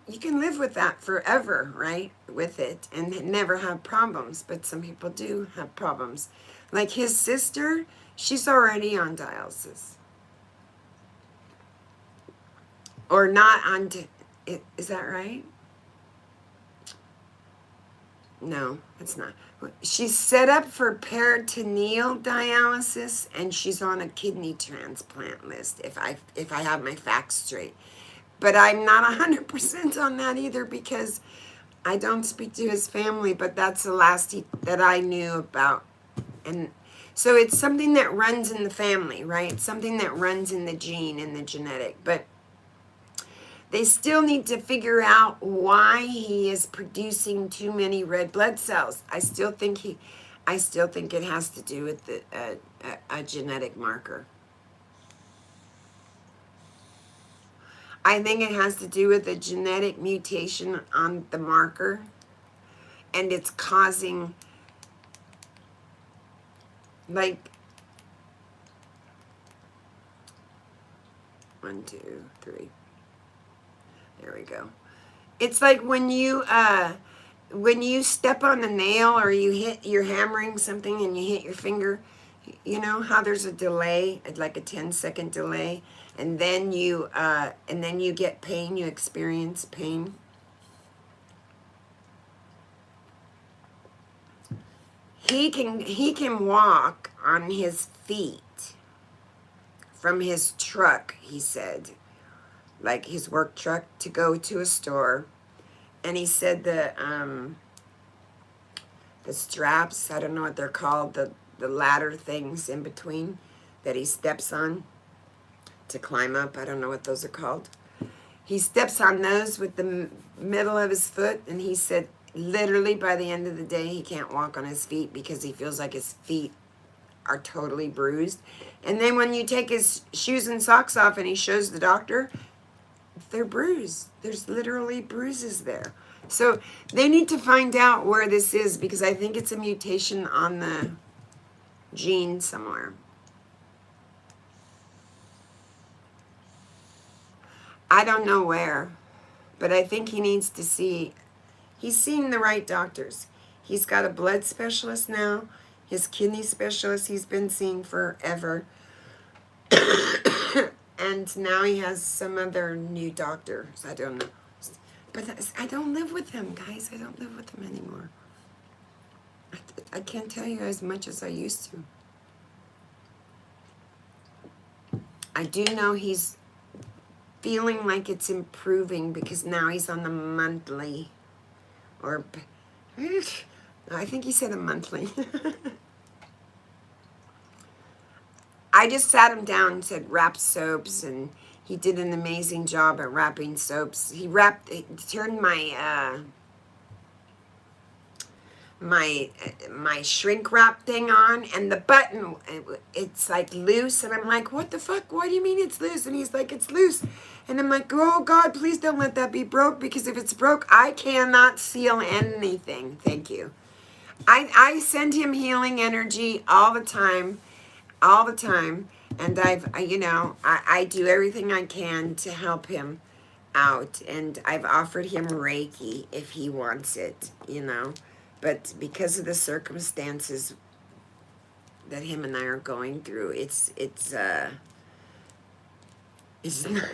you can live with that forever, right? With it and never have problems. But some people do have problems. Like his sister, she's already on dialysis. Or not on, is that right? No, it's not. She's set up for peritoneal dialysis, and she's on a kidney transplant list, if I have my facts straight. But I'm not 100% on that either, because I don't speak to his family, but that's the last that I knew about. And so it's something that runs in the family, right? It's something that runs in the gene, in the genetic. But they still need to figure out why he is producing too many red blood cells. I still think it has to do with a genetic marker. I think it has to do with a genetic mutation on the marker, and it's causing, like, 1, 2, 3. There we go. It's like when you step on a nail, or you're hammering something and you hit your finger, you know how there's a delay, like a 10-second delay, and then you get pain, you experience pain. He can walk on his feet from his truck, he said, like his work truck, to go to a store. And he said the straps, I don't know what they're called, the ladder things in between that he steps on to climb up, I don't know what those are called. He steps on those with the middle of his foot, and he said literally by the end of the day he can't walk on his feet because he feels like his feet are totally bruised. And then when you take his shoes and socks off and he shows the doctor, they're bruised. There's literally bruises there. So they need to find out where this is, because I think it's a mutation on the gene somewhere. I don't know where, but I think he needs to see. He's seeing the right doctors. He's got a blood specialist now. His kidney specialist he's been seeing forever. And now he has some other new doctors. I don't know. But I don't live with him, guys. I don't live with him anymore. I can't tell you as much as I used to. I do know he's feeling like it's improving, because now he's on the monthly, or I think he said a monthly. I just sat him down and said wrap soaps, and he did an amazing job at wrapping soaps. He turned my my shrink wrap thing on, and the button, it's like loose, and I'm like, what the fuck? What do you mean it's loose? And he's like, it's loose. And I'm like, oh God, please don't let that be broke, because if it's broke, I cannot seal anything. Thank you. I send him healing energy all the time, and I do everything I can to help him out, and I've offered him Reiki if he wants it, but because of the circumstances that him and I are going through, it's not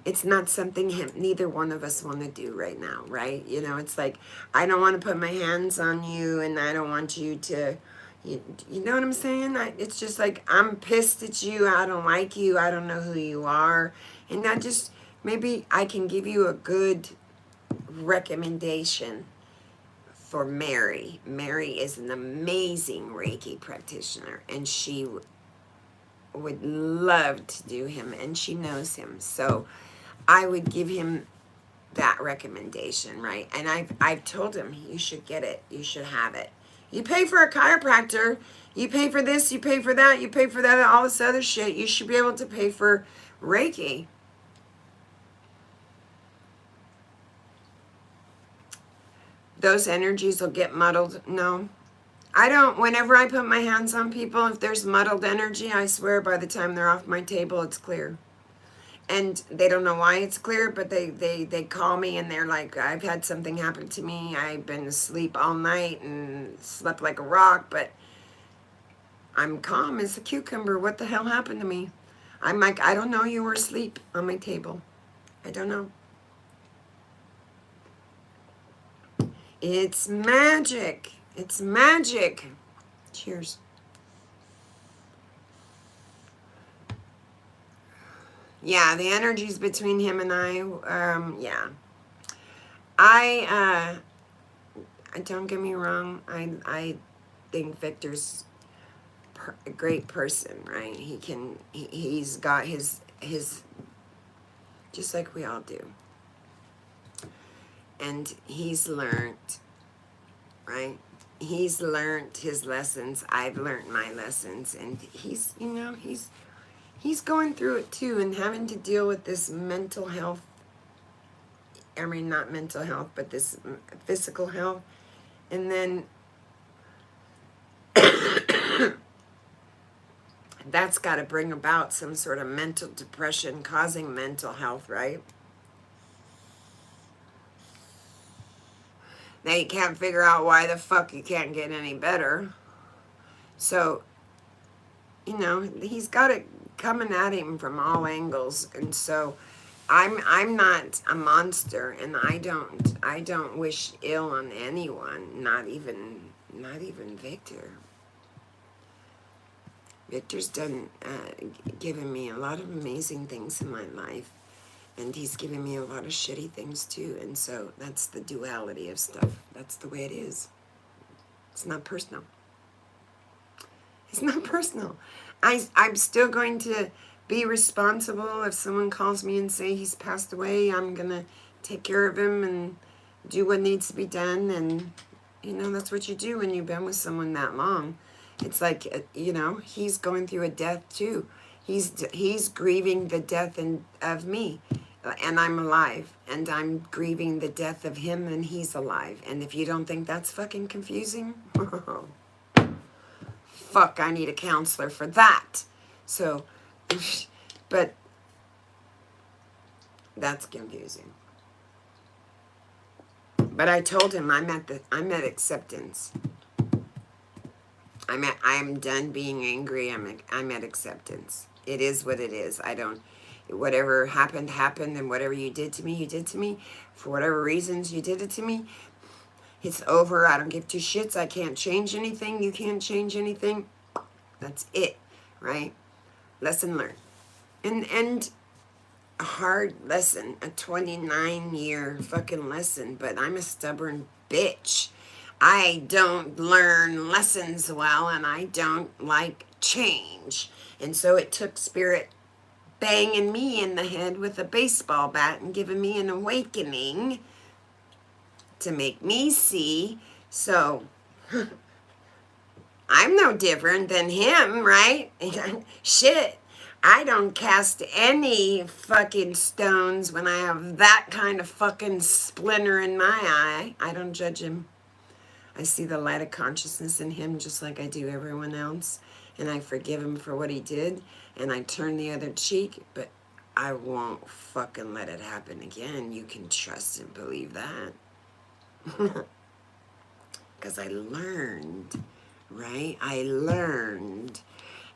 it's not something neither one of us want to do right now, right? It's like, I don't want to put my hands on you, and I don't want you to, you know what I'm saying? It's just like, I'm pissed at you, I don't like you, I don't know who you are, and maybe I can give you a good recommendation for Mary. Mary is an amazing Reiki practitioner, and she would love to do him, and she knows him, so I would give him that recommendation, right? And I've told him, you should get it, you should have it. You pay for a chiropractor, you pay for this, you pay for that, you pay for that, and all this other shit. You should be able to pay for Reiki. Those energies will get muddled. No, I don't. Whenever I put my hands on people, if there's muddled energy, I swear by the time they're off my table, it's clear. And they don't know why it's clear, but they call me and they're like, I've had something happen to me. I've been asleep all night and slept like a rock, but I'm calm as a cucumber. What the hell happened to me? I'm like, I don't know, you were asleep on my table. I don't know. It's magic. It's magic. Cheers. Yeah, the energies between him and I, yeah. Don't get me wrong, I think Victor's a great person, right? He's got his, just like we all do. And he's learned, right? He's learned his lessons. I've learned my lessons. And he's, you know, he's going through it too, and having to deal with this mental health. I mean, not mental health, but this physical health. And then that's got to bring about some sort of mental depression causing mental health, right? Now you can't figure out why the fuck you can't get any better. So, you know, he's got it coming at him from all angles. And so I'm not a monster, and I don't wish ill on anyone, not even Victor. Victor's done given me a lot of amazing things in my life, and he's given me a lot of shitty things too. And so that's the duality of stuff. That's the way it is. It's not personal. It's not personal. I'm still going to be responsible if someone calls me and say he's passed away. I'm gonna take care of him and do what needs to be done. And you know, that's what you do when you've been with someone that long. It's like, you know, he's going through a death too. He's grieving the death of me, and I'm alive, and I'm grieving the death of him, and he's alive. And if you don't think that's fucking confusing, fuck, I need a counselor for that. So, but that's confusing. But I told him I'm at acceptance. I'm done being angry. I'm at acceptance. It is what it is. Whatever happened, and whatever you did to me. For whatever reasons you did it to me, it's over. I don't give two shits. I can't change anything. You can't change anything. That's it, right? Lesson learned. And a hard lesson, a 29-year fucking lesson, but I'm a stubborn bitch. I don't learn lessons well, and I don't like change. And so it took Spirit banging me in the head with a baseball bat and giving me an awakening to make me see. So I'm no different than him, right? Shit. I don't cast any fucking stones when I have that kind of fucking splinter in my eye. I don't judge him. I see the light of consciousness in him just like I do everyone else. And I forgive him for what he did. And I turn the other cheek. But I won't fucking let it happen again. You can trust and believe that. Because I learned, right? I learned.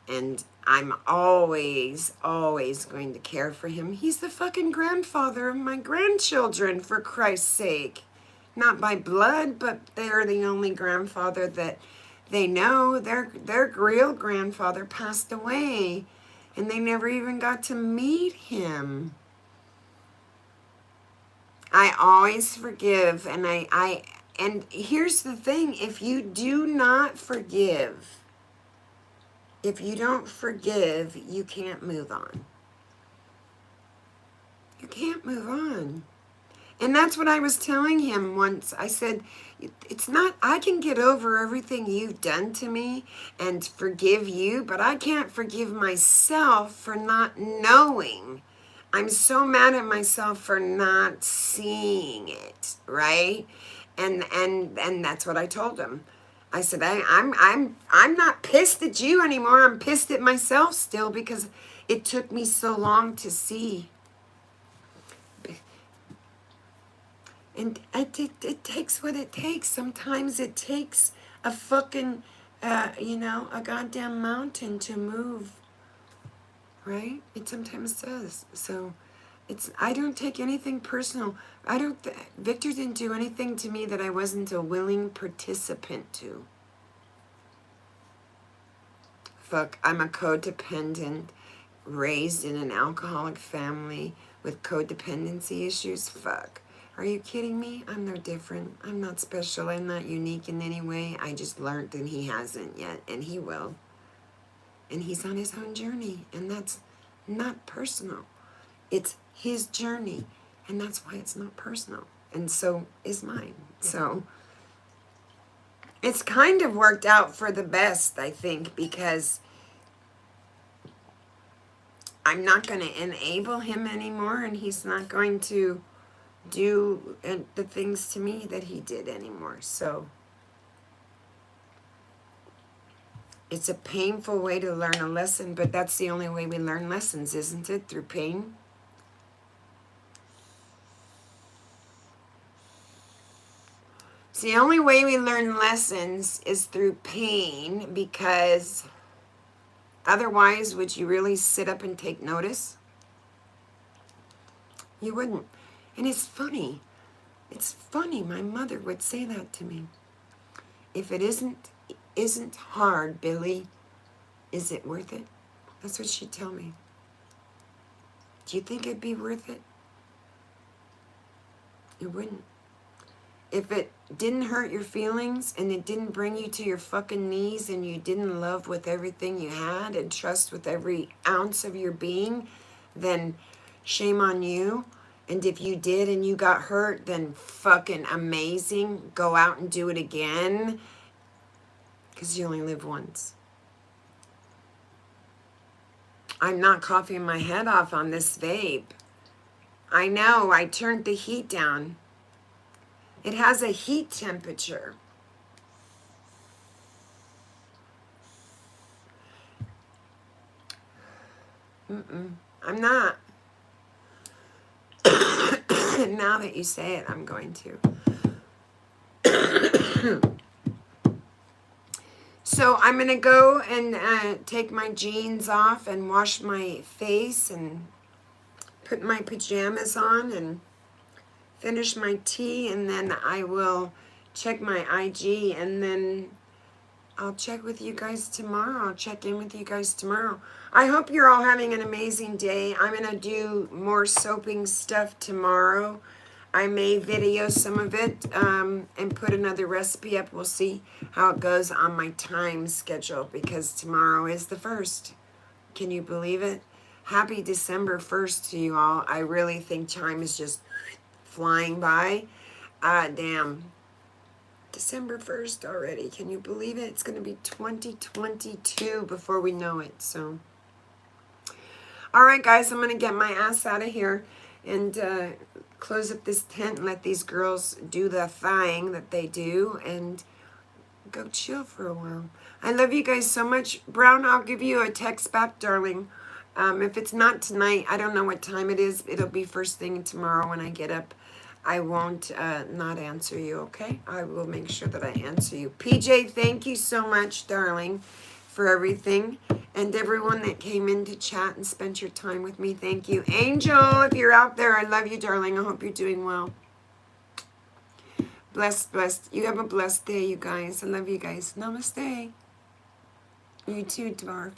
And I'm always going to care for him. He's the fucking grandfather of my grandchildren, for Christ's sake. Not by blood, but they're the only grandfather that they know. Their real grandfather passed away, and they never even got to meet him. I always forgive, and and here's the thing, if you do not forgive, if you don't forgive, you can't move on. You can't move on. And that's what I was telling him once. I said, it's not, I can get over everything you've done to me and forgive you, but I can't forgive myself for not knowing. I'm so mad at myself for not seeing it, right? And that's what I told him. I said, I'm not pissed at you anymore. I'm pissed at myself still because it took me so long to see. And it takes what it takes. Sometimes it takes a fucking, a goddamn mountain to move, right? It sometimes does. So I don't take anything personal. Victor didn't do anything to me that I wasn't a willing participant to. Fuck, I'm a codependent, raised in an alcoholic family with codependency issues. Fuck. Are you kidding me? I'm no different. I'm not special. I'm not unique in any way. I just learned and he hasn't yet, and he will. And he's on his own journey, and that's not personal. It's his journey, and that's why it's not personal. And so is mine. So it's kind of worked out for the best, I think, because I'm not going to enable him anymore, and he's not going to do the things to me that he did anymore. So it's a painful way to learn a lesson, but that's the only way we learn lessons, isn't it? Through pain. It's the only way we learn lessons is through pain, because otherwise, would you really sit up and take notice? You wouldn't. And it's funny. It's funny. My mother would say that to me. If it isn't hard, Billy, is it worth it? That's what she'd tell me. Do you think it'd be worth it? It wouldn't. If it didn't hurt your feelings and it didn't bring you to your fucking knees and you didn't love with everything you had and trust with every ounce of your being, then shame on you. And if you did and you got hurt, then fucking amazing. Go out and do it again. Because you only live once. I'm not coughing my head off on this vape. I know, I turned the heat down. It has a heat temperature. I'm not. Now that you say it, I'm going to. So I'm going to go and take my jeans off and wash my face and put my pajamas on and finish my tea, and then I will check my IG, and then I'll check with you guys tomorrow. I'll check in with you guys tomorrow. I hope you're all having an amazing day. I'm going to do more soaping stuff tomorrow. I may video some of it and put another recipe up. We'll see how it goes on my time schedule, because tomorrow is the 1st. Can you believe it? Happy December 1st to you all. I really think time is just flying by. Damn. December 1st already. Can you believe it? It's going to be 2022 before we know it. So, all right, guys, I'm going to get my ass out of here and close up this tent and let these girls do the thing that they do and go chill for a while. I love you guys so much. Brown, I'll give you a text back, darling. If it's not tonight, I don't know what time it is. It'll be first thing tomorrow when I get up. I won't not answer you, okay? I will make sure that I answer you. PJ, thank you so much, darling, for everything. And everyone that came in to chat and spent your time with me, thank you. Angel, if you're out there, I love you, darling. I hope you're doing well. Blessed, blessed. You have a blessed day, you guys. I love you guys. Namaste. You too, Dwarf.